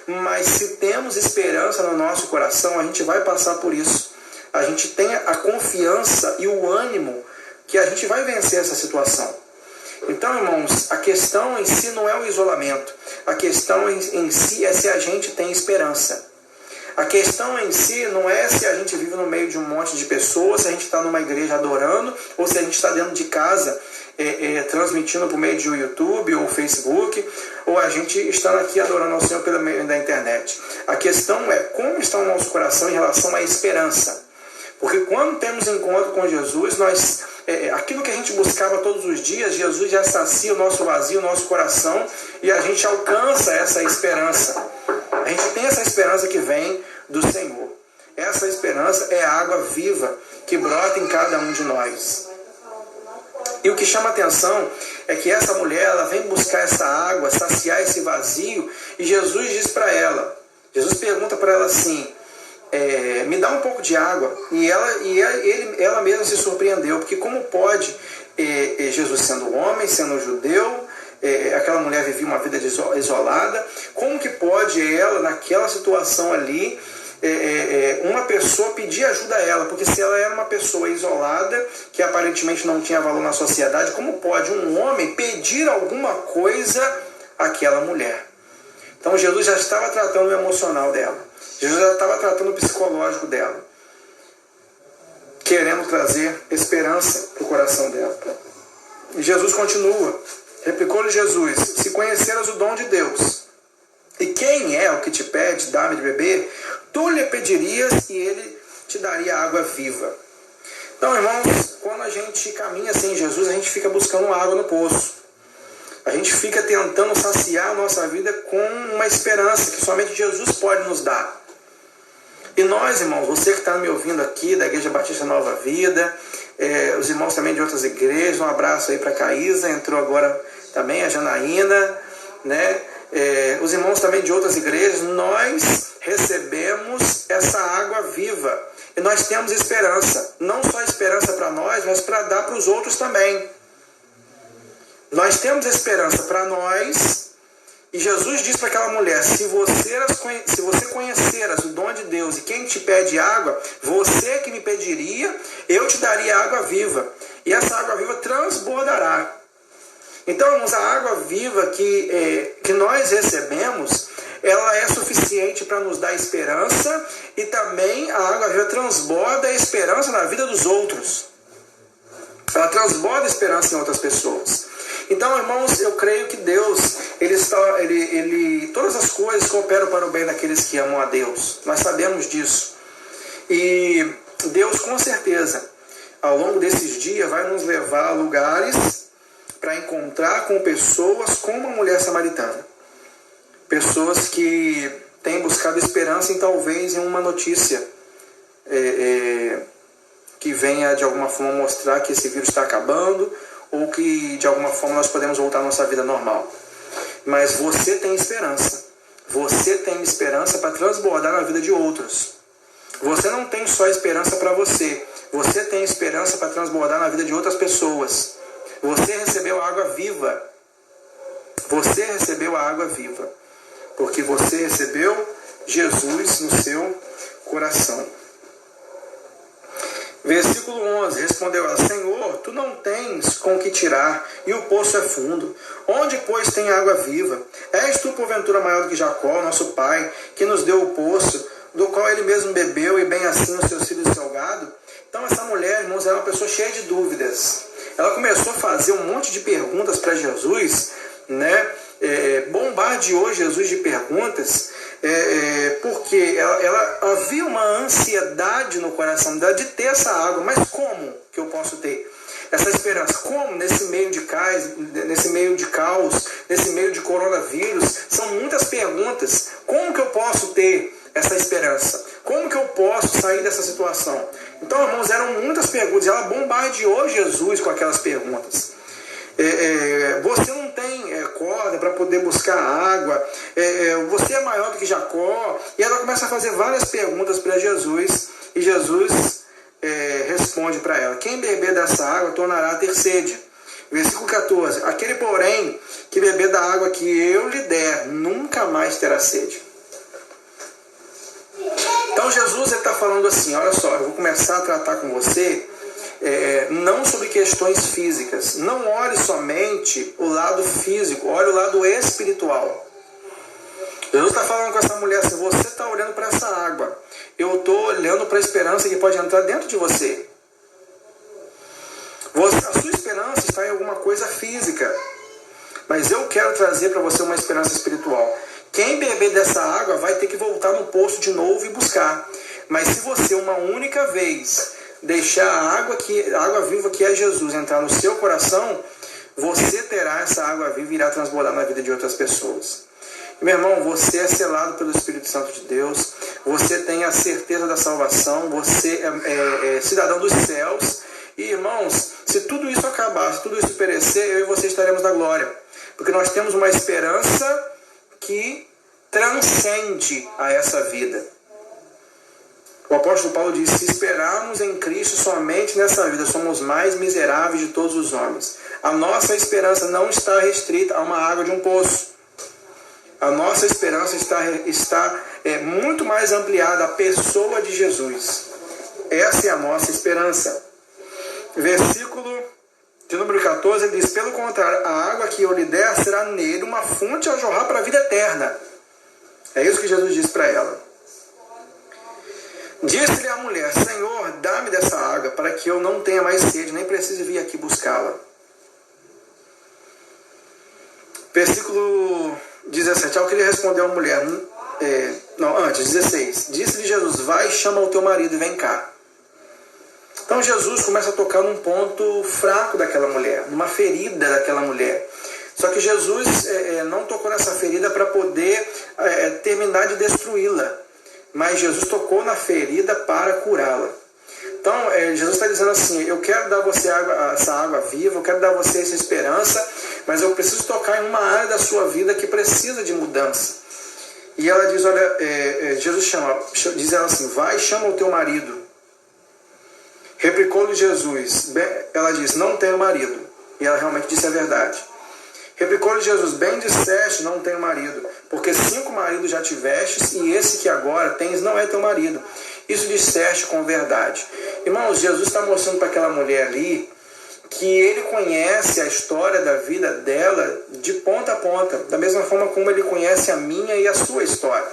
mas se temos esperança no nosso coração, a gente vai passar por isso. A gente tem a confiança e o ânimo que a gente vai vencer essa situação. Então, irmãos, a questão em si não é o isolamento. A questão em si é se a gente tem esperança. A questão em si não é se a gente vive no meio de um monte de pessoas, se a gente está numa igreja adorando, ou se a gente está dentro de casa transmitindo por meio de YouTube ou Facebook, ou a gente está aqui adorando ao Senhor pelo meio da internet. A questão é como está o nosso coração em relação à esperança. Porque quando temos encontro com Jesus, aquilo que a gente buscava todos os dias, Jesus já sacia o nosso vazio, o nosso coração, e a gente alcança essa esperança. A gente tem essa esperança que vem do Senhor. Essa esperança é a água viva que brota em cada um de nós. E o que chama a atenção é que essa mulher, ela vem buscar essa água, saciar esse vazio, e Jesus diz para ela, Jesus pergunta para ela assim, me dá um pouco de água. E ela mesma se surpreendeu, porque como pode, Jesus sendo homem, sendo judeu, aquela mulher vivia uma vida isolada, como que pode ela, naquela situação ali, uma pessoa pedir ajuda a ela? Porque se ela era uma pessoa isolada, que aparentemente não tinha valor na sociedade, como pode um homem pedir alguma coisa àquela mulher? Então Jesus já estava tratando o emocional dela. Jesus já estava tratando o psicológico dela. Querendo trazer esperança para o coração dela. E Jesus continua. Replicou-lhe Jesus: se conheceras o dom de Deus, e quem é o que te pede, dá-me de beber, tu lhe pedirias e ele te daria água viva. Então, irmãos, quando a gente caminha sem Jesus, a gente fica buscando água no poço. A gente fica tentando saciar a nossa vida com uma esperança que somente Jesus pode nos dar. E nós, irmãos, você que está me ouvindo aqui, da Igreja Batista Nova Vida, os irmãos também de outras igrejas, um abraço aí para a Caísa, entrou agora também a Janaína, né? Os irmãos também de outras igrejas, nós recebemos essa água viva. E nós temos esperança, não só esperança para nós, mas para dar para os outros também. Nós temos esperança para nós, e Jesus diz para aquela mulher: se você conheceras o dom de Deus e quem te pede água, você que me pediria, eu te daria água viva, e essa água viva transbordará. Então, irmãos, a água viva que nós recebemos, ela é suficiente para nos dar esperança, e também a água viva transborda a esperança na vida dos outros. Ela transborda a esperança em outras pessoas. Então, irmãos, eu creio que Deus, todas as coisas cooperam para o bem daqueles que amam a Deus. Nós sabemos disso. E Deus, com certeza, ao longo desses dias, vai nos levar a lugares para encontrar com pessoas como a mulher samaritana. Pessoas que têm buscado esperança talvez em uma notícia que venha de alguma forma mostrar que esse vírus está acabando, ou que de alguma forma nós podemos voltar à nossa vida normal. Mas você tem esperança. Você tem esperança para transbordar na vida de outros. Você não tem só esperança para você. Você tem esperança para transbordar na vida de outras pessoas. Você recebeu a água viva. Você recebeu a água viva. Porque você recebeu Jesus no seu coração. Versículo 11, respondeu ela: Senhor, tu não tens com que tirar, e o poço é fundo. Onde, pois, tem água viva? És tu, porventura, maior do que Jacó, nosso pai, que nos deu o poço, do qual ele mesmo bebeu, e bem assim os seus filhos e seu gado? Então, essa mulher, irmãos, era uma pessoa cheia de dúvidas. Ela começou a fazer um monte de perguntas para Jesus, né? Bombardeou Jesus de perguntas, porque ela havia uma ansiedade no coração dela de ter essa água. Mas como que eu posso ter essa esperança? Como nesse meio de caos, nesse meio de coronavírus? São muitas perguntas. Como que eu posso ter essa esperança? Como que eu posso sair dessa situação? Então, irmãos, eram muitas perguntas. Ela bombardeou Jesus com aquelas perguntas. Você não tem corda para poder buscar água, você é maior do que Jacó. E ela começa a fazer várias perguntas para Jesus, e Jesus responde para ela: quem beber dessa água tornará a ter sede. Versículo 14: aquele, porém, que beber da água que eu lhe der, nunca mais terá sede. Então Jesus está falando assim: olha só, eu vou começar a tratar com você não sobre questões físicas. Não olhe somente o lado físico, olhe o lado espiritual. Jesus está falando com essa mulher assim: você está olhando para essa água, eu estou olhando para a esperança que pode entrar dentro de você. A sua esperança está em alguma coisa física, mas eu quero trazer para você uma esperança espiritual. Quem beber dessa água vai ter que voltar no poço de novo e buscar. Mas se você, uma única vez, deixar a água viva que é Jesus entrar no seu coração, você terá essa água viva e irá transbordar na vida de outras pessoas. Meu irmão, você é selado pelo Espírito Santo de Deus, você tem a certeza da salvação, você é cidadão dos céus. E, irmãos, se tudo isso acabar, se tudo isso perecer, eu e você estaremos na glória. Porque nós temos uma esperança que transcende a essa vida. O apóstolo Paulo diz: se esperarmos em Cristo somente nessa vida, somos mais miseráveis de todos os homens. A nossa esperança não está restrita a uma água de um poço. A nossa esperança está muito mais ampliada à pessoa de Jesus. Essa é a nossa esperança. Versículo de número 14, ele diz: pelo contrário, a água que eu lhe der será nele uma fonte a jorrar para a vida eterna. É isso que Jesus disse para ela. Disse-lhe a mulher: Senhor, dá-me dessa água, para que eu não tenha mais sede, nem precise vir aqui buscá-la. Versículo 17. Ao que lhe respondeu a mulher, 16. Disse-lhe Jesus: vai, chama o teu marido e vem cá. Então Jesus começa a tocar num ponto fraco daquela mulher, numa ferida daquela mulher. Só que Jesus não tocou nessa ferida para poder terminar de destruí-la. Mas Jesus tocou na ferida para curá-la. Então, Jesus está dizendo assim: eu quero dar a você essa água viva, eu quero dar a você essa esperança, mas eu preciso tocar em uma área da sua vida que precisa de mudança. E ela diz, olha, Jesus diz ela assim: vai, chama o teu marido. Replicou-lhe Jesus, ela disse: não tenho marido. E ela realmente disse a verdade. Replicou-lhe Jesus: bem disseste, não tenho marido, porque 5 maridos já tivestes, e esse que agora tens não é teu marido. Isso disseste com verdade. Irmãos, Jesus está mostrando para aquela mulher ali que ele conhece a história da vida dela de ponta a ponta, da mesma forma como ele conhece a minha e a sua história.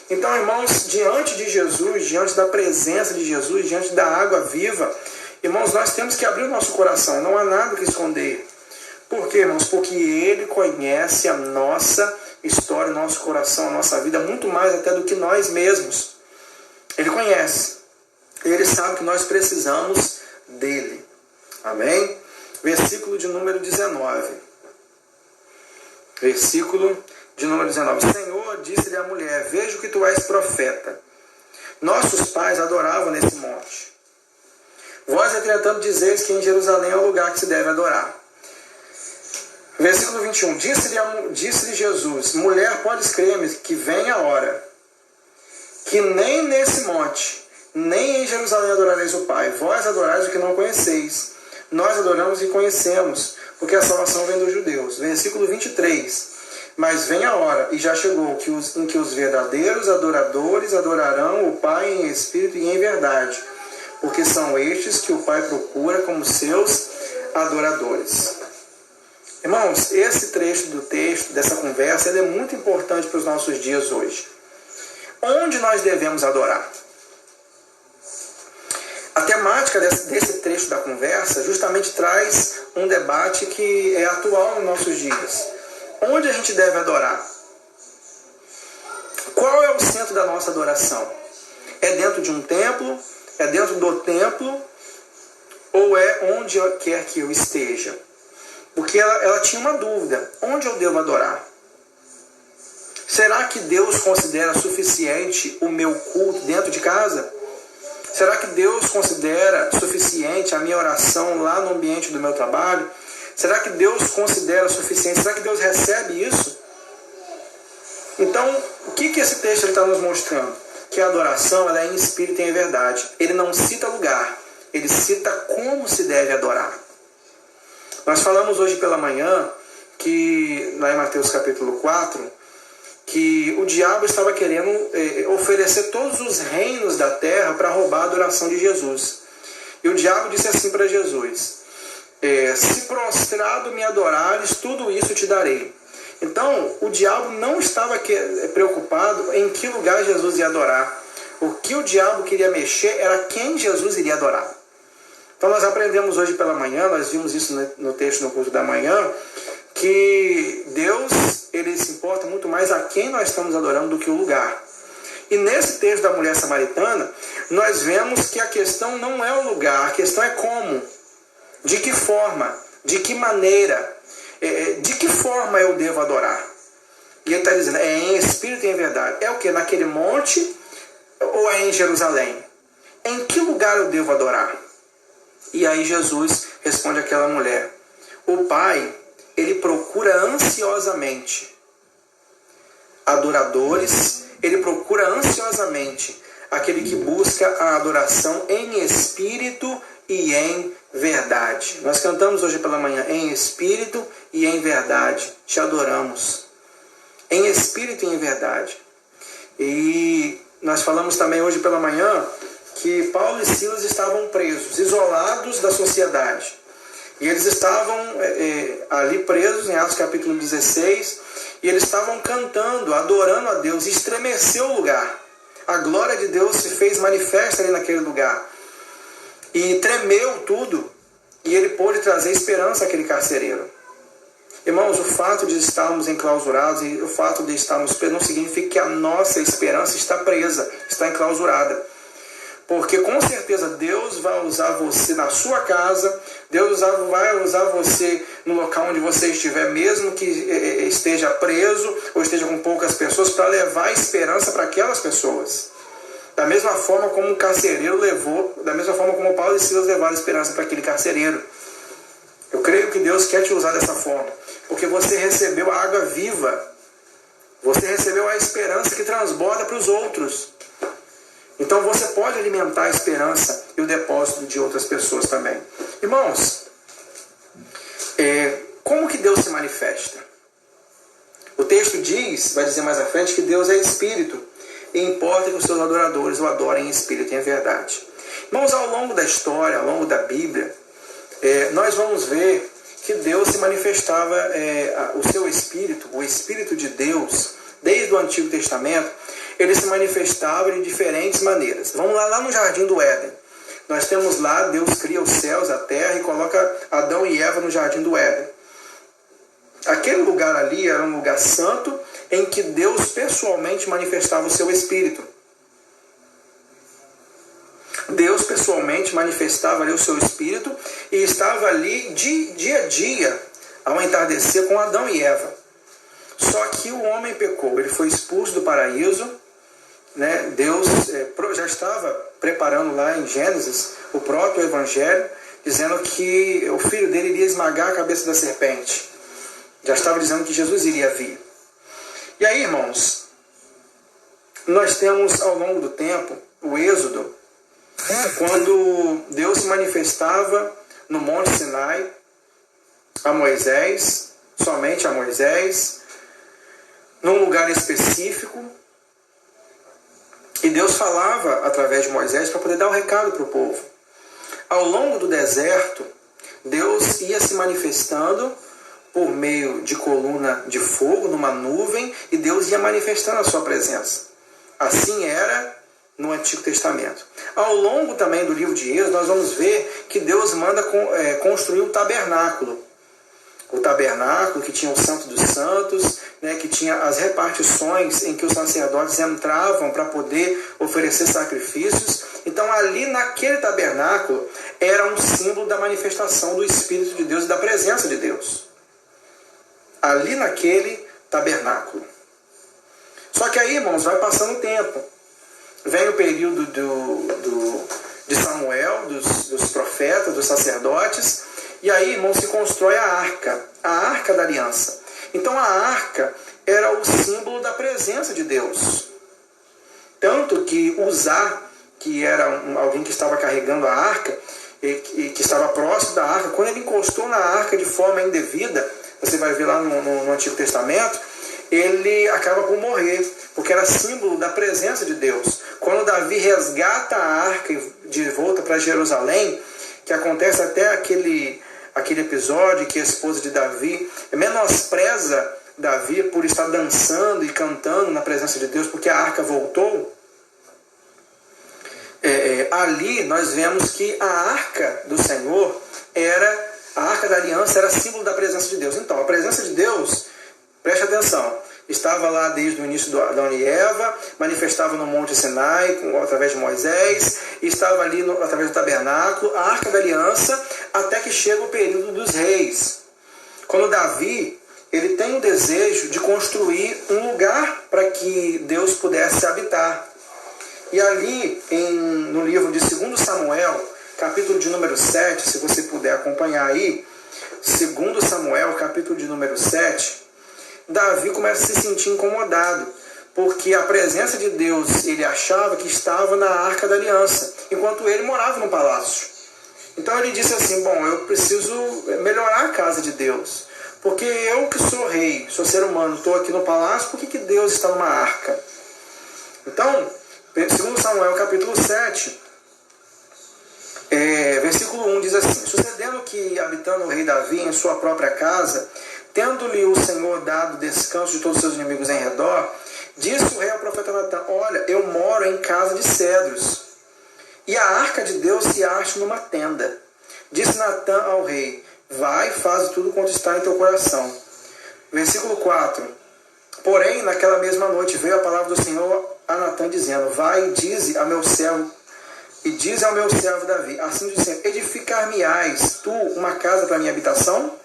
Então, irmãos, diante de Jesus, diante da presença de Jesus, diante da água viva, irmãos, nós temos que abrir o nosso coração, não há nada que esconder. Por quê, irmãos? Porque Ele conhece a nossa história, o nosso coração, a nossa vida, muito mais até do que nós mesmos. Ele conhece. Ele sabe que nós precisamos dEle. Amém? Versículo de número 19. Versículo de número 19. Senhor, disse-lhe a mulher: vejo que tu és profeta. Nossos pais adoravam nesse monte. Vós, entretanto, dizeis que em Jerusalém é o lugar que se deve adorar. Versículo 21. Disse-lhe Jesus: mulher, podes crer-me que vem a hora, que nem nesse monte, nem em Jerusalém adorareis o Pai. Vós adorais o que não conheceis. Nós adoramos e conhecemos, porque a salvação vem dos judeus. Versículo 23. Mas vem a hora, e já chegou, em que os verdadeiros adoradores adorarão o Pai em espírito e em verdade, porque são estes que o Pai procura como seus adoradores. Irmãos, esse trecho do texto, dessa conversa, ele é muito importante para os nossos dias hoje. Onde nós devemos adorar? A temática desse trecho da conversa justamente traz um debate que é atual nos nossos dias. Onde a gente deve adorar? Qual é o centro da nossa adoração? É dentro de um templo? É dentro do templo? Ou é onde quer que eu esteja? Porque ela tinha uma dúvida: onde eu devo adorar? Será que Deus considera suficiente o meu culto dentro de casa? Será que Deus considera suficiente a minha oração lá no ambiente do meu trabalho? Será que Deus considera suficiente? Será que Deus recebe isso? Então, o que esse texto está nos mostrando? Que a adoração ela é em espírito e em verdade. Ele não cita lugar, ele cita como se deve adorar. Nós falamos hoje pela manhã, que lá em Mateus capítulo 4, que o diabo estava querendo oferecer todos os reinos da terra para roubar a adoração de Jesus. E o diabo disse assim para Jesus: se prostrado me adorares, tudo isso te darei. Então, o diabo não estava preocupado em que lugar Jesus ia adorar. O que o diabo queria mexer era quem Jesus iria adorar. Então, nós aprendemos hoje pela manhã, nós vimos isso no texto no culto da manhã, que Deus, ele se importa muito mais a quem nós estamos adorando do que o lugar. E nesse texto da mulher samaritana, nós vemos que a questão não é o lugar, a questão é como, de que forma, de que maneira, de que forma eu devo adorar. E ele está dizendo, é em espírito e em verdade. É o que? Naquele monte ou é em Jerusalém? Em que lugar eu devo adorar? E aí Jesus responde àquela mulher: o Pai, ele procura ansiosamente adoradores, ele procura ansiosamente aquele que busca a adoração em espírito e em verdade. Nós cantamos hoje pela manhã, em espírito e em verdade, te adoramos. Em espírito e em verdade. E nós falamos também hoje pela manhã que Paulo e Silas estavam presos, isolados da sociedade. E eles estavam ali presos, em Atos capítulo 16, e eles estavam cantando, adorando a Deus, e estremeceu o lugar. A glória de Deus se fez manifesta ali naquele lugar. E tremeu tudo, e ele pôde trazer esperança àquele carcereiro. Irmãos, o fato de estarmos enclausurados e o fato de estarmos presos não significa que a nossa esperança está presa, está enclausurada. Porque com certeza Deus vai usar você na sua casa, Deus vai usar você no local onde você estiver, mesmo que esteja preso ou esteja com poucas pessoas, para levar esperança para aquelas pessoas. Da mesma forma como o carcereiro levou, da mesma forma como Paulo e Silas levaram esperança para aquele carcereiro. Eu creio que Deus quer te usar dessa forma, porque você recebeu a água viva, você recebeu a esperança que transborda para os outros. Então você pode alimentar a esperança e o depósito de outras pessoas também. Irmãos, como que Deus se manifesta? O texto diz, vai dizer mais à frente, que Deus é Espírito, e importa que os seus adoradores o adorem em Espírito e em verdade. Irmãos, ao longo da história, ao longo da Bíblia, nós vamos ver que Deus se manifestava, o seu Espírito, o Espírito de Deus, desde o Antigo Testamento, ele se manifestava de diferentes maneiras. Vamos lá no Jardim do Éden. Nós temos lá, Deus cria os céus, a terra e coloca Adão e Eva no Jardim do Éden. Aquele lugar ali era um lugar santo em que Deus pessoalmente manifestava o seu Espírito. Deus pessoalmente manifestava ali o seu Espírito e estava ali de dia a dia, ao entardecer, com Adão e Eva. Só que o homem pecou, ele foi expulso do paraíso, né? Deus já estava preparando lá em Gênesis o próprio Evangelho, dizendo que o filho dele iria esmagar a cabeça da serpente. Já estava dizendo que Jesus iria vir. E aí, irmãos, nós temos ao longo do tempo o Êxodo, quando Deus se manifestava no Monte Sinai a Moisés, somente a Moisés, num lugar específico, e Deus falava através de Moisés para poder dar o recado para o povo. Ao longo do deserto, Deus ia se manifestando por meio de coluna de fogo, numa nuvem, e Deus ia manifestando a sua presença. Assim era no Antigo Testamento. Ao longo também do livro de Êxodo, nós vamos ver que Deus manda construir o tabernáculo. O tabernáculo que tinha o Santo dos Santos, né, que tinha as repartições em que os sacerdotes entravam para poder oferecer sacrifícios. Então ali naquele tabernáculo era um símbolo da manifestação do Espírito de Deus e da presença de Deus. Ali naquele tabernáculo. Só que aí, irmãos, vai passando o tempo. Vem o período de Samuel, dos profetas, dos sacerdotes, e aí, irmãos, se constrói a Arca da Aliança. Então a Arca era o símbolo da presença de Deus. Tanto que Uzá, que era alguém que estava carregando a Arca, e que estava próximo da Arca, quando ele encostou na Arca de forma indevida, você vai ver lá no Antigo Testamento, ele acaba por morrer, porque era símbolo da presença de Deus. Quando Davi resgata a Arca de volta para Jerusalém, que acontece até aquele episódio que a esposa de Davi menospreza Davi por estar dançando e cantando na presença de Deus, porque a arca voltou. Ali nós vemos que a arca do Senhor a arca da aliança era símbolo da presença de Deus. Então, a presença de Deus, preste atenção, estava lá desde o início do Adão e Eva, manifestava no Monte Sinai, através de Moisés, e estava ali através do tabernáculo, a Arca da Aliança, até que chega o período dos reis. Quando Davi, ele tem o desejo de construir um lugar para que Deus pudesse habitar. E ali, no livro de 2 Samuel, capítulo de número 7, se você puder acompanhar aí, 2 Samuel, capítulo de número 7, Davi começa a se sentir incomodado, porque a presença de Deus, ele achava que estava na Arca da Aliança, enquanto ele morava no palácio. Então ele disse assim, bom, eu preciso melhorar a casa de Deus, porque eu que sou rei, sou ser humano, estou aqui no palácio, por que Deus está numa arca? Então, 2 Samuel capítulo 7, versículo 1 diz assim, sucedendo que, habitando o rei Davi em sua própria casa, tendo-lhe o Senhor dado descanso de todos os seus inimigos em redor, disse o rei ao profeta Natã: olha, eu moro em casa de cedros, e a arca de Deus se acha numa tenda. Disse Natã ao rei: vai, faz tudo quanto está em teu coração. Versículo 4. Porém, naquela mesma noite veio a palavra do Senhor a Natã, dizendo: vai e dize ao meu servo Davi, assim diz o Senhor: edificar-me-ás tu uma casa para minha habitação?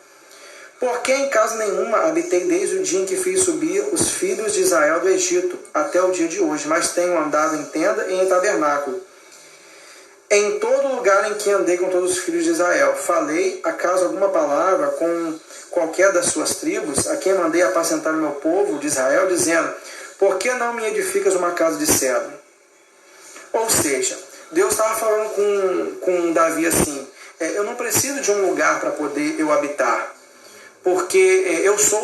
Porque em casa nenhuma habitei desde o dia em que fiz subir os filhos de Israel do Egito até o dia de hoje, mas tenho andado em tenda e em tabernáculo. Em todo lugar em que andei com todos os filhos de Israel, falei acaso alguma palavra com qualquer das suas tribos, a quem mandei apacentar o meu povo de Israel, dizendo: por que não me edificas uma casa de cedro? Ou seja, Deus estava falando com Davi assim: eu não preciso de um lugar para poder eu habitar, porque eu sou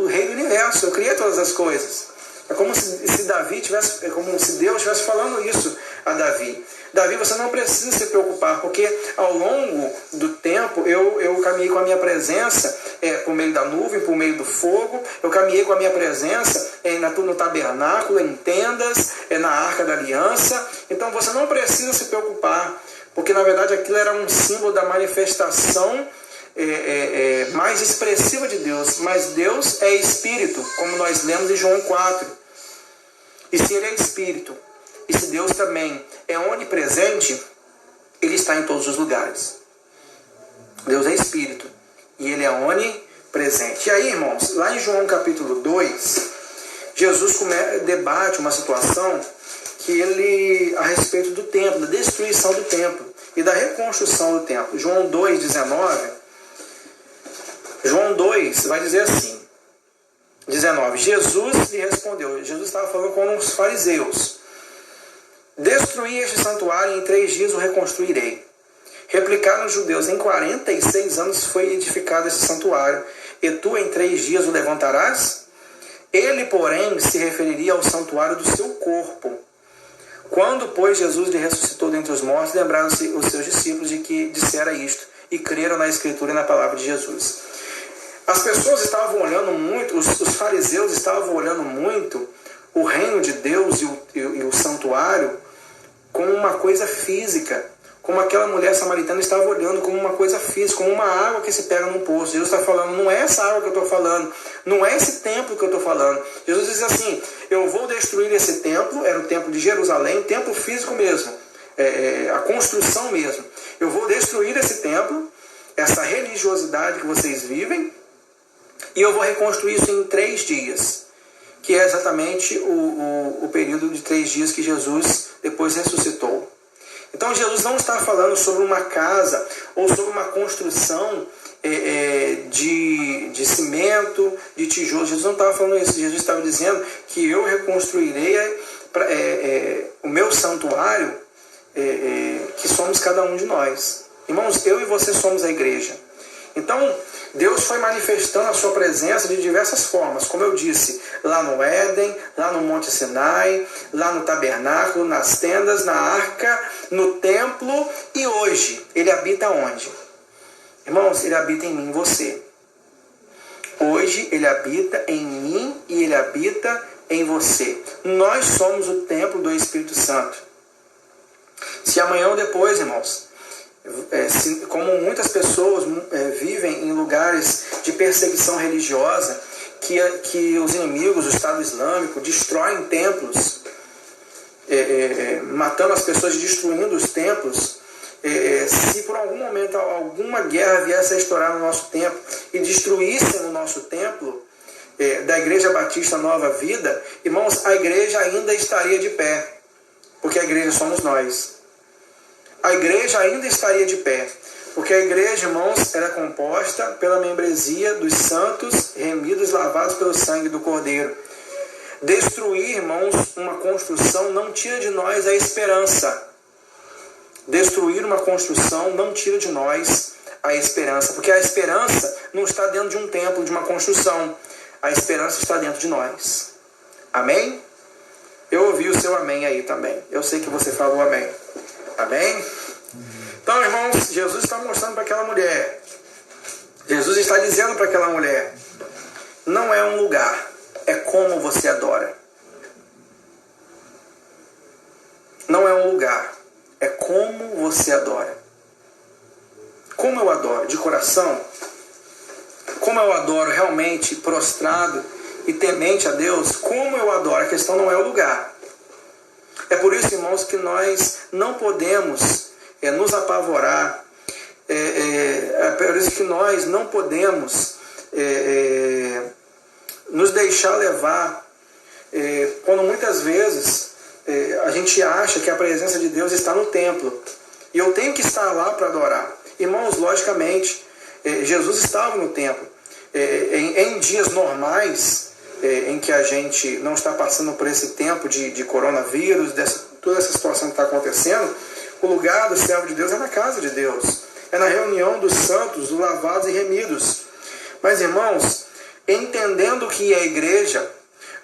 o rei do universo, eu criei todas as coisas. É como se Davi tivesse, é como se Deus estivesse falando isso a Davi. Davi, você não precisa se preocupar, porque ao longo do tempo eu caminhei com a minha presença por meio da nuvem, por meio do fogo, eu caminhei com a minha presença no tabernáculo, em tendas, na arca da aliança. Então você não precisa se preocupar, porque na verdade aquilo era um símbolo da manifestação mais expressiva de Deus. Mas Deus é Espírito, como nós lemos em João 4. E se Ele é Espírito, e se Deus também é onipresente, Ele está em todos os lugares. Deus é Espírito e Ele é onipresente. E aí, irmãos, lá em João capítulo 2, Jesus debate uma situação a respeito do templo, da destruição do templo e da reconstrução do templo. João 2,19, João 2 vai dizer assim, 19, Jesus lhe respondeu, Jesus estava falando com os fariseus: destruí este santuário e em 3 dias o reconstruirei. Replicaram os judeus: em 46 anos foi edificado esse santuário, e tu em 3 dias o levantarás? Ele, porém, se referiria ao santuário do seu corpo. Quando, pois, Jesus lhe ressuscitou dentre os mortos, lembraram-se os seus discípulos de que dissera isto, e creram na Escritura e na palavra de Jesus. As pessoas estavam olhando muito, os fariseus estavam olhando muito o reino de Deus e o santuário como uma coisa física, como aquela mulher samaritana estava olhando como uma coisa física, como uma água que se pega num poço. Jesus está falando: não é essa água que eu estou falando, não é esse templo que eu estou falando. Jesus diz assim: eu vou destruir esse templo, era o templo de Jerusalém, o templo físico mesmo, a construção mesmo. Eu vou destruir esse templo, essa religiosidade que vocês vivem, e eu vou reconstruir isso em 3 dias, que é exatamente o período de 3 dias que Jesus depois ressuscitou. Então Jesus não está falando sobre uma casa ou sobre uma construção de cimento, de tijolos. Jesus não estava falando isso. Jesus estava dizendo que eu reconstruirei o meu santuário, que somos cada um de nós. Irmãos, eu e você somos a igreja. Então, Deus foi manifestando a sua presença de diversas formas, como eu disse, lá no Éden, lá no Monte Sinai, lá no tabernáculo, nas tendas, na arca, no templo, e hoje Ele habita onde? Irmãos, Ele habita em mim e em você. Hoje Ele habita em mim e Ele habita em você. Nós somos o templo do Espírito Santo. Se amanhã ou depois, irmãos, como muitas pessoas vivem em lugares de perseguição religiosa, que os inimigos do Estado Islâmico destroem templos, matando as pessoas, destruindo os templos, se por algum momento alguma guerra viesse a estourar no nosso templo e destruíssem o nosso templo da Igreja Batista Nova Vida, irmãos, a igreja ainda estaria de pé, porque a igreja somos nós. A igreja ainda estaria de pé, porque a igreja, irmãos, era composta pela membresia dos santos, remidos, lavados pelo sangue do Cordeiro. Destruir, irmãos, uma construção não tira de nós a esperança. Destruir uma construção não tira de nós a esperança, porque a esperança não está dentro de um templo, de uma construção. A esperança está dentro de nós. Amém? Eu ouvi o seu amém aí também. Eu sei que você falou amém. Amém? Então, irmãos, Jesus está mostrando para aquela mulher. Jesus está dizendo para aquela mulher: não é um lugar, é como você adora. Não é um lugar, é como você adora. Como eu adoro? De coração? Como eu adoro realmente prostrado e temente a Deus? Como eu adoro? A questão não é o lugar. É por isso, irmãos, que nós não podemos nos apavorar. É por isso que nós não podemos nos deixar levar quando muitas vezes a gente acha que a presença de Deus está no templo e eu tenho que estar lá para adorar. Irmãos, logicamente, Jesus estava no templo. Em dias normais, em que a gente não está passando por esse tempo de coronavírus, toda essa situação que está acontecendo, o lugar do servo de Deus é na casa de Deus, é na reunião dos santos, dos lavados e remidos. Mas, irmãos, entendendo que é a igreja,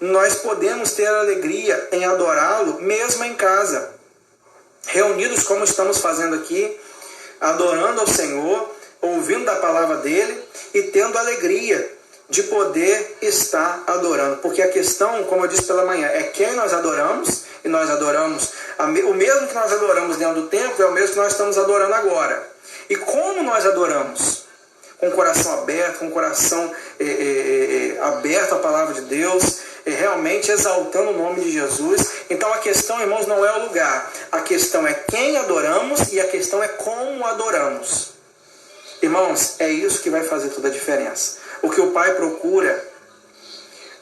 nós podemos ter alegria em adorá-lo mesmo em casa, reunidos como estamos fazendo aqui, adorando ao Senhor, ouvindo da palavra dele e tendo alegria de poder estar adorando. Porque a questão, como eu disse pela manhã, é quem nós adoramos, e nós adoramos, o mesmo que nós adoramos dentro do templo é o mesmo que nós estamos adorando agora. E como nós adoramos? Com o coração aberto, com o coração aberto à palavra de Deus, realmente exaltando o nome de Jesus. Então a questão, irmãos, não é o lugar. A questão é quem adoramos e a questão é como adoramos. Irmãos, é isso que vai fazer toda a diferença. O que o Pai procura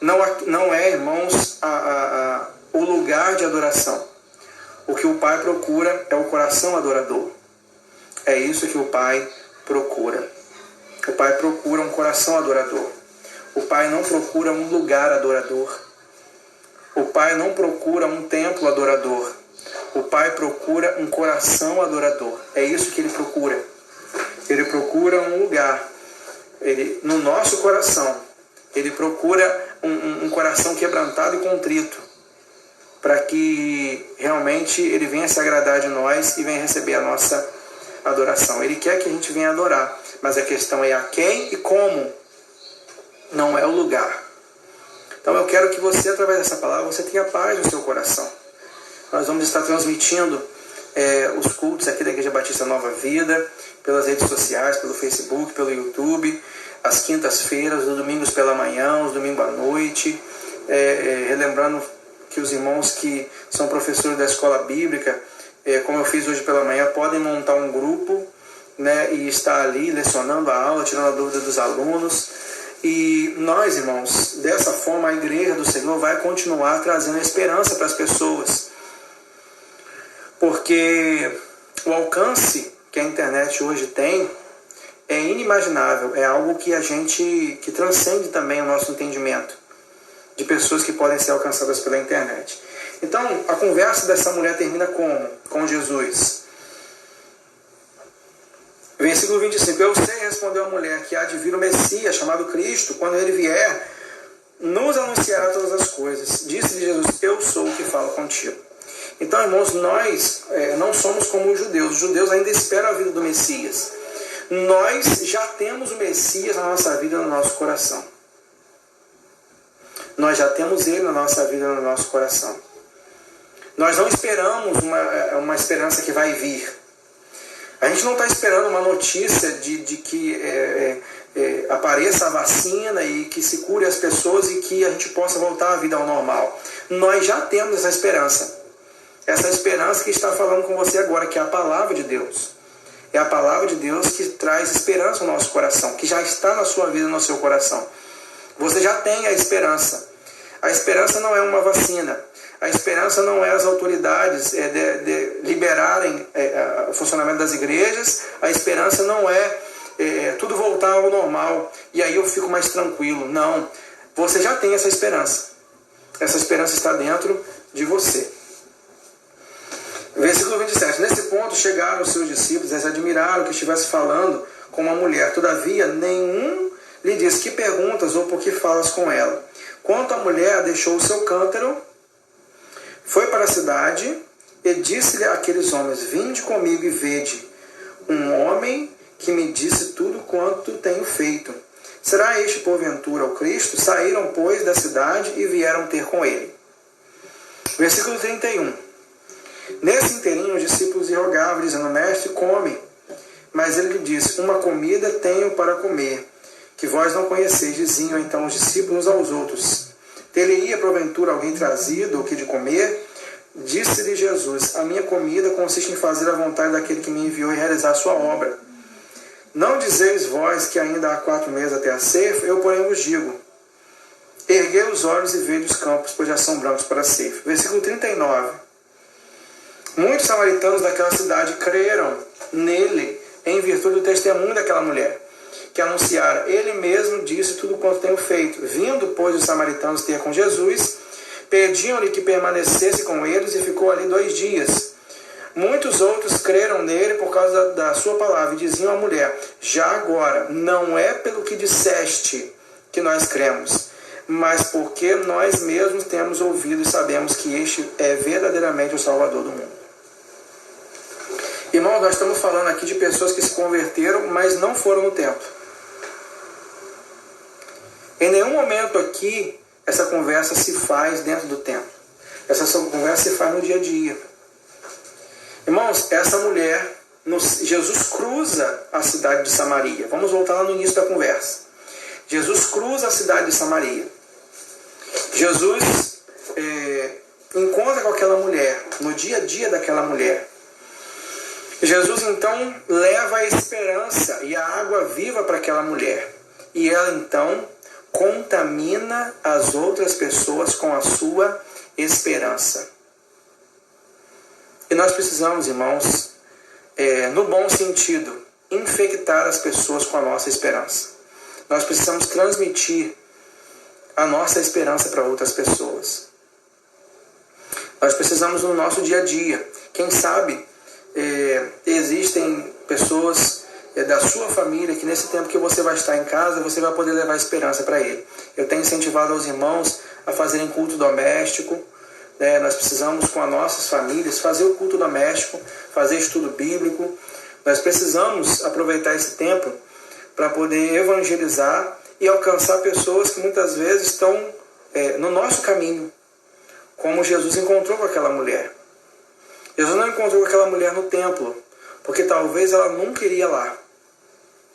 não é, irmãos, o lugar de adoração. O que o Pai procura é o coração adorador. É isso que o Pai procura. O Pai procura um coração adorador. O Pai não procura um lugar adorador. O Pai não procura um templo adorador. O Pai procura um coração adorador. É isso que Ele procura. Ele procura um lugar. No nosso coração, Ele procura um coração quebrantado e contrito, para que realmente Ele venha se agradar de nós e venha receber a nossa adoração. Ele quer que a gente venha adorar, mas a questão é a quem e como, não é o lugar. Então eu quero que você, através dessa palavra, você tenha paz no seu coração. Nós vamos estar transmitindo os cultos aqui da Igreja Batista Nova Vida, pelas redes sociais, pelo Facebook, pelo YouTube, às quintas-feiras, os domingos pela manhã, os domingos à noite, relembrando que os irmãos que são professores da escola bíblica, como eu fiz hoje pela manhã, podem montar um grupo, né, e estar ali lecionando a aula, tirando a dúvida dos alunos. E nós, irmãos, dessa forma a igreja do Senhor vai continuar trazendo esperança para as pessoas, porque o alcance que a internet hoje tem é inimaginável, é algo que transcende também o nosso entendimento, de pessoas que podem ser alcançadas pela internet. Então, a conversa dessa mulher termina como? Com Jesus. Versículo 25. Eu sei, respondeu a mulher, que há de vir o Messias, chamado Cristo. Quando ele vier, nos anunciará todas as coisas. Disse-lhe Jesus, eu sou o que falo contigo. Então, irmãos, nós não somos como os judeus. Os judeus ainda esperam a vida do Messias. Nós já temos o Messias na nossa vida, no nosso coração. Nós já temos ele na nossa vida, no nosso coração. Nós não esperamos uma esperança que vai vir. A gente não está esperando uma notícia de que apareça a vacina e que se cure as pessoas e que a gente possa voltar à vida ao normal. Nós já temos essa esperança. Essa esperança que está falando com você agora, que é a palavra de Deus. É a palavra de Deus que traz esperança ao nosso coração, que já está na sua vida, no seu coração. Você já tem a esperança. A esperança não é uma vacina. A esperança não é as autoridades de liberarem o funcionamento das igrejas. A esperança não é tudo voltar ao normal e aí eu fico mais tranquilo. Não. Você já tem essa esperança. Essa esperança está dentro de você. Versículo 27. Nesse ponto chegaram os seus discípulos, eles admiraram que estivesse falando com uma mulher. Todavia, nenhum lhe disse que perguntas ou por que falas com ela. Quanto à mulher, deixou o seu cântaro, foi para a cidade e disse-lhe àqueles homens, vinde comigo e vede um homem que me disse tudo quanto tenho feito. Será este porventura o Cristo? Saíram, pois, da cidade e vieram ter com ele. Versículo 31. Nesse inteirinho, os discípulos lhe rogavam, dizendo: Mestre, come. Mas ele lhe disse: Uma comida tenho para comer, que vós não conheceis. Diziam então os discípulos aos outros: Teria porventura alguém trazido o que de comer? Disse-lhe Jesus: A minha comida consiste em fazer a vontade daquele que me enviou e realizar a sua obra. Não dizeis vós que ainda há 4 meses até a ceifa? Eu, porém, vos digo: erguei os olhos e vede os campos, pois já são brancos para a ceifa. Versículo 39. Muitos samaritanos daquela cidade creram nele em virtude do testemunho daquela mulher, que anunciara: Ele mesmo disse tudo quanto tenho feito. Vindo, pois, os samaritanos ter com Jesus, pediam-lhe que permanecesse com eles, e ficou ali 2 dias. Muitos outros creram nele por causa da sua palavra, e diziam à mulher: Já agora, não é pelo que disseste que nós cremos, mas porque nós mesmos temos ouvido e sabemos que este é verdadeiramente o Salvador do mundo. Irmãos, nós estamos falando aqui de pessoas que se converteram, mas não foram no templo. Em nenhum momento aqui essa conversa se faz dentro do templo. Essa conversa se faz no dia a dia. Irmãos, essa mulher, Jesus cruza a cidade de Samaria. Vamos voltar lá no início da conversa. Jesus cruza a cidade de Samaria. Jesus encontra com aquela mulher, no dia a dia daquela mulher. Jesus então leva a esperança e a água viva para aquela mulher. E ela então contamina as outras pessoas com a sua esperança. E nós precisamos, irmãos, no bom sentido, infectar as pessoas com a nossa esperança. Nós precisamos transmitir a nossa esperança para outras pessoas. Nós precisamos no nosso dia a dia. Quem sabe existem pessoas da sua família que nesse tempo que você vai estar em casa, você vai poder levar esperança para ele. Eu tenho incentivado aos irmãos a fazerem culto doméstico. Nós precisamos, com as nossas famílias, fazer o culto doméstico, fazer estudo bíblico. Nós precisamos aproveitar esse tempo para poder evangelizar e alcançar pessoas que muitas vezes estão no nosso caminho, como Jesus encontrou com aquela mulher. Jesus não encontrou com aquela mulher no templo, porque talvez ela nunca iria lá.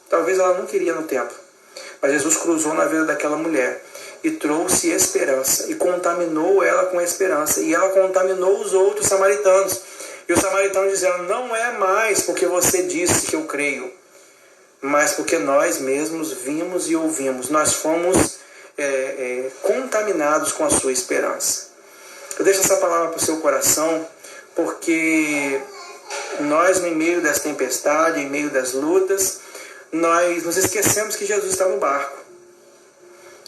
Talvez ela nunca iria no templo. Mas Jesus cruzou na vida daquela mulher e trouxe esperança, e contaminou ela com esperança, e ela contaminou os outros samaritanos. E os samaritanos disseram: não é mais porque você disse que eu creio, mas porque nós mesmos vimos e ouvimos. Nós fomos contaminados com a sua esperança. Eu deixo essa palavra para o seu coração, porque nós, no meio das tempestades, em meio das lutas, nós nos esquecemos que Jesus está no barco.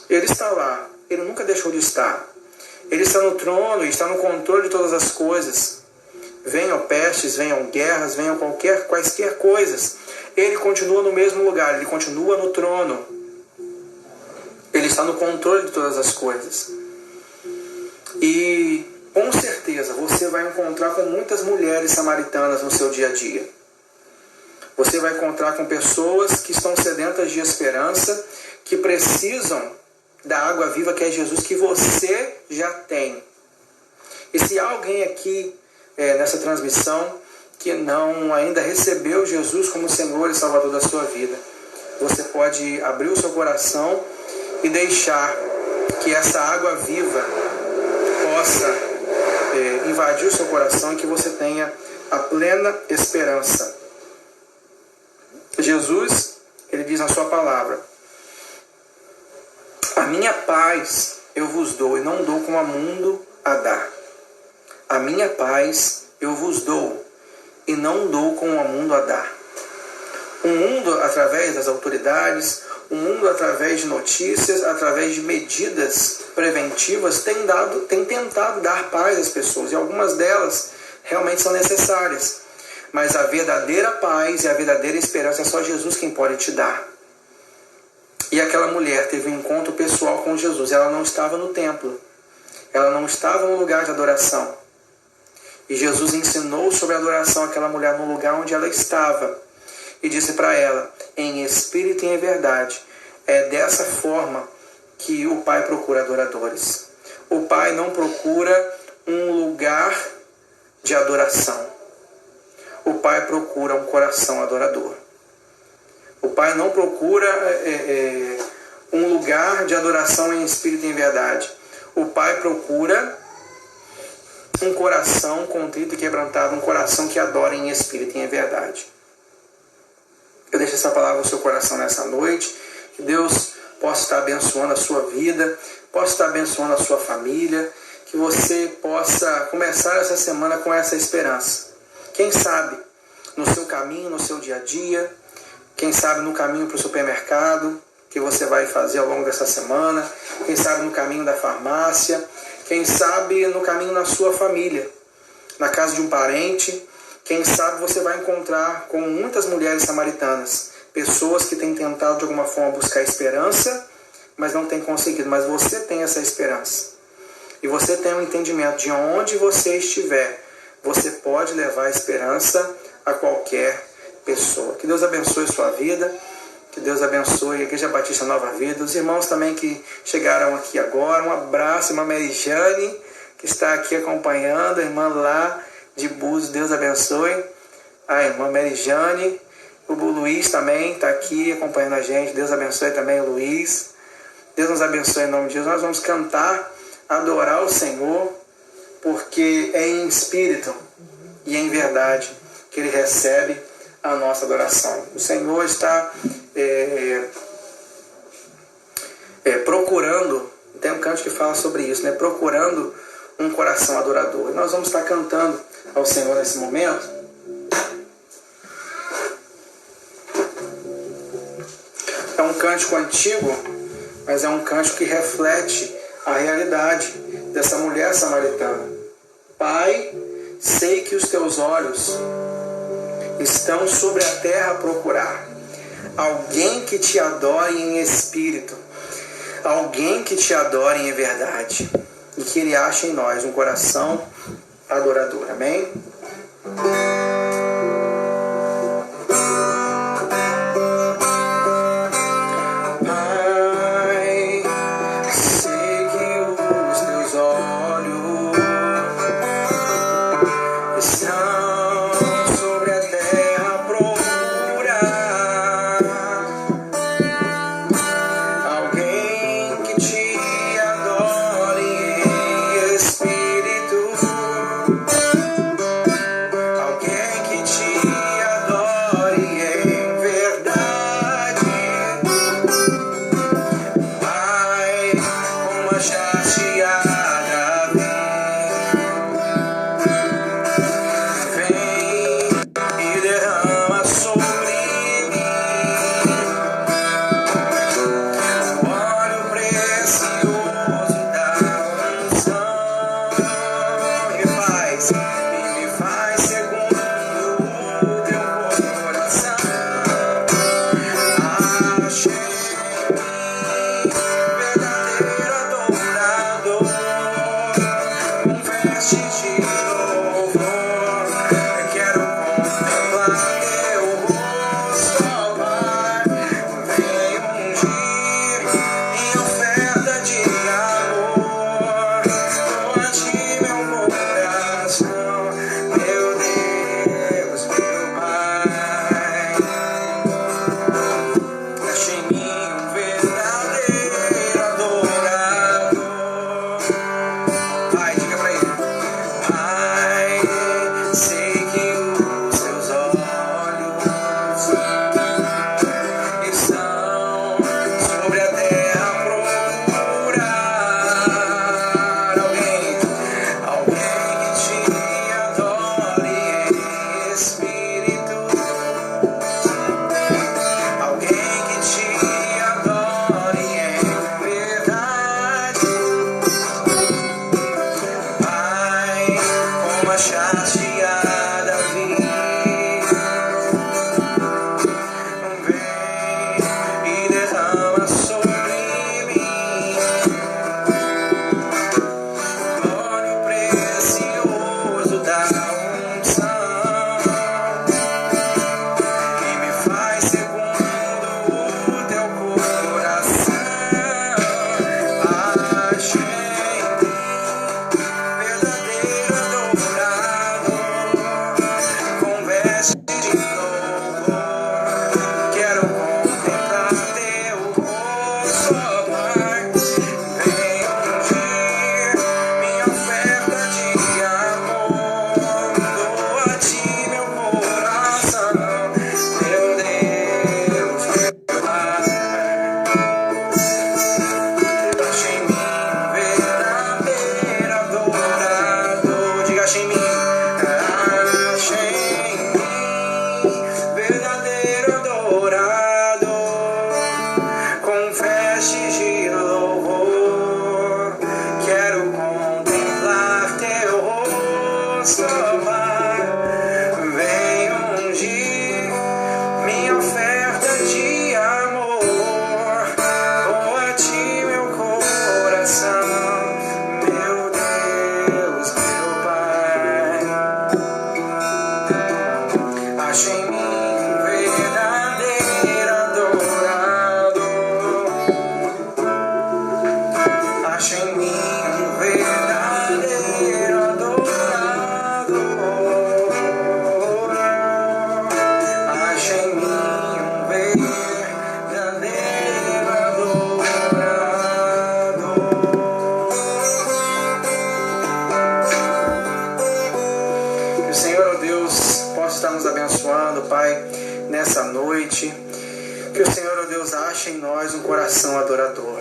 Ele está lá, ele nunca deixou de estar. Ele está no trono e está no controle de todas as coisas. Venham pestes, venham guerras, venham quaisquer coisas. Ele continua no mesmo lugar, ele continua no trono. Ele está no controle de todas as coisas. E com certeza você vai encontrar com muitas mulheres samaritanas no seu dia a dia. Você vai encontrar com pessoas que estão sedentas de esperança, que precisam da água viva que é Jesus, que você já tem. E se há alguém aqui nessa transmissão que não ainda recebeu Jesus como Senhor e Salvador da sua vida, você pode abrir o seu coração e deixar que essa água viva possa invadir o seu coração e que você tenha a plena esperança. Jesus, ele diz na sua palavra: a minha paz eu vos dou, e não dou como o mundo a dá. A minha paz eu vos dou, e não dou como o mundo a dá. O mundo, através das autoridades, o mundo, através de notícias, através de medidas preventivas, tem tentado dar paz às pessoas, e algumas delas realmente são necessárias. Mas a verdadeira paz e a verdadeira esperança é só Jesus quem pode te dar. E aquela mulher teve um encontro pessoal com Jesus. Ela não estava no templo. Ela não estava no lugar de adoração. E Jesus ensinou sobre a adoração àquela mulher no lugar onde ela estava. E disse para ela: em espírito e em verdade, É dessa forma que o Pai procura adoradores. O Pai não procura um lugar de adoração. O Pai procura um coração adorador. O Pai não procura um lugar de adoração em espírito e em verdade. O Pai procura um coração contrito e quebrantado, um coração que adora em espírito e em verdade. Eu deixo essa palavra no seu coração nessa noite. Que Deus possa estar abençoando a sua vida, possa estar abençoando a sua família, que você possa começar essa semana com essa esperança. Quem sabe no seu caminho, no seu dia a dia, quem sabe no caminho para o supermercado, que você vai fazer ao longo dessa semana, quem sabe no caminho da farmácia, quem sabe no caminho na sua família, na casa de um parente, quem sabe você vai encontrar com muitas mulheres samaritanas, pessoas que têm tentado de alguma forma buscar esperança, mas não têm conseguido, mas você tem essa esperança. E você tem um entendimento de onde você estiver, você pode levar a esperança a qualquer pessoa. Que Deus abençoe a sua vida, que Deus abençoe a Igreja Batista Nova Vida, os irmãos também que chegaram aqui agora, um abraço, irmã Merijane, que está aqui acompanhando, a irmã lá de Búzios, Deus abençoe, a irmã Merijane, o Luiz também está aqui acompanhando a gente, Deus abençoe também o Luiz, Deus nos abençoe em nome de Jesus. Nós vamos cantar, adorar o Senhor, porque é em espírito e em verdade que Ele recebe a nossa adoração. O Senhor está procurando, tem um canto que fala sobre isso, né? Procurando um coração adorador. E nós vamos estar cantando ao Senhor nesse momento. É um cântico antigo, mas é um cântico que reflete a realidade dessa mulher samaritana. Pai, sei que os teus olhos estão sobre a terra a procurar alguém que te adore em espírito, alguém que te adore em verdade, e que Ele ache em nós um coração adorador. Amém? nos abençoando, Pai, nessa noite. Que o Senhor, ó Deus, ache em nós um coração adorador.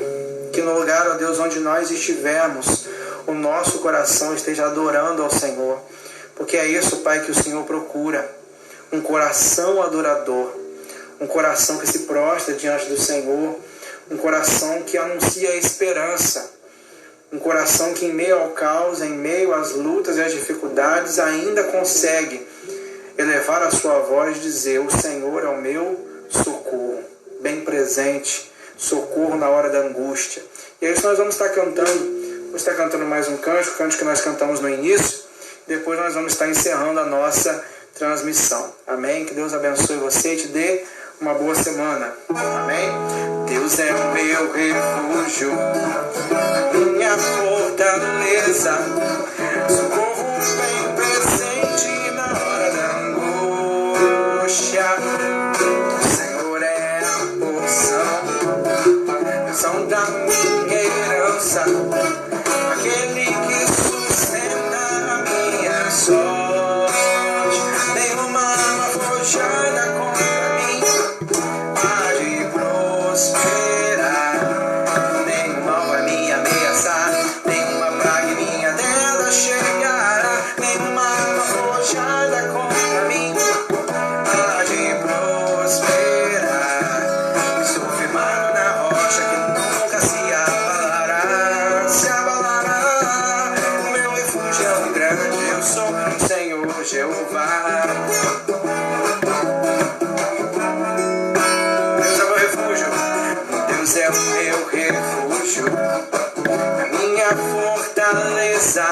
Que no lugar, ó Deus, onde nós estivermos, o nosso coração esteja adorando ao Senhor. Porque é isso, Pai, que o Senhor procura. Um coração adorador. Um coração que se prostra diante do Senhor. Um coração que anuncia a esperança. Um coração que em meio ao caos, em meio às lutas e às dificuldades, ainda consegue elevar a sua voz e dizer: o Senhor é o meu socorro, bem presente, socorro na hora da angústia. E é isso que nós vamos estar cantando. Vamos estar cantando mais um cântico, o cântico que nós cantamos no início. Depois nós vamos estar encerrando a nossa transmissão. Amém? Que Deus abençoe você e te dê uma boa semana. Amém? Deus é o meu refúgio, minha fortaleza, socorro bem presente na hora da angústia. O Senhor é a porção da minha herança, aquele que sustenta a minha sorte. Nenhuma arma forjada contra mim pode prosperar, nenhum mal vai me ameaçar, nenhuma praga em minha tenda chegará, nenhuma arma forjada contra mim pode prosperar. Estou firmado na rocha que nunca se abalará, se abalará. O meu refúgio é um grande, eu sou o Senhor Jeová. Deus é o meu refúgio, a minha fortaleza.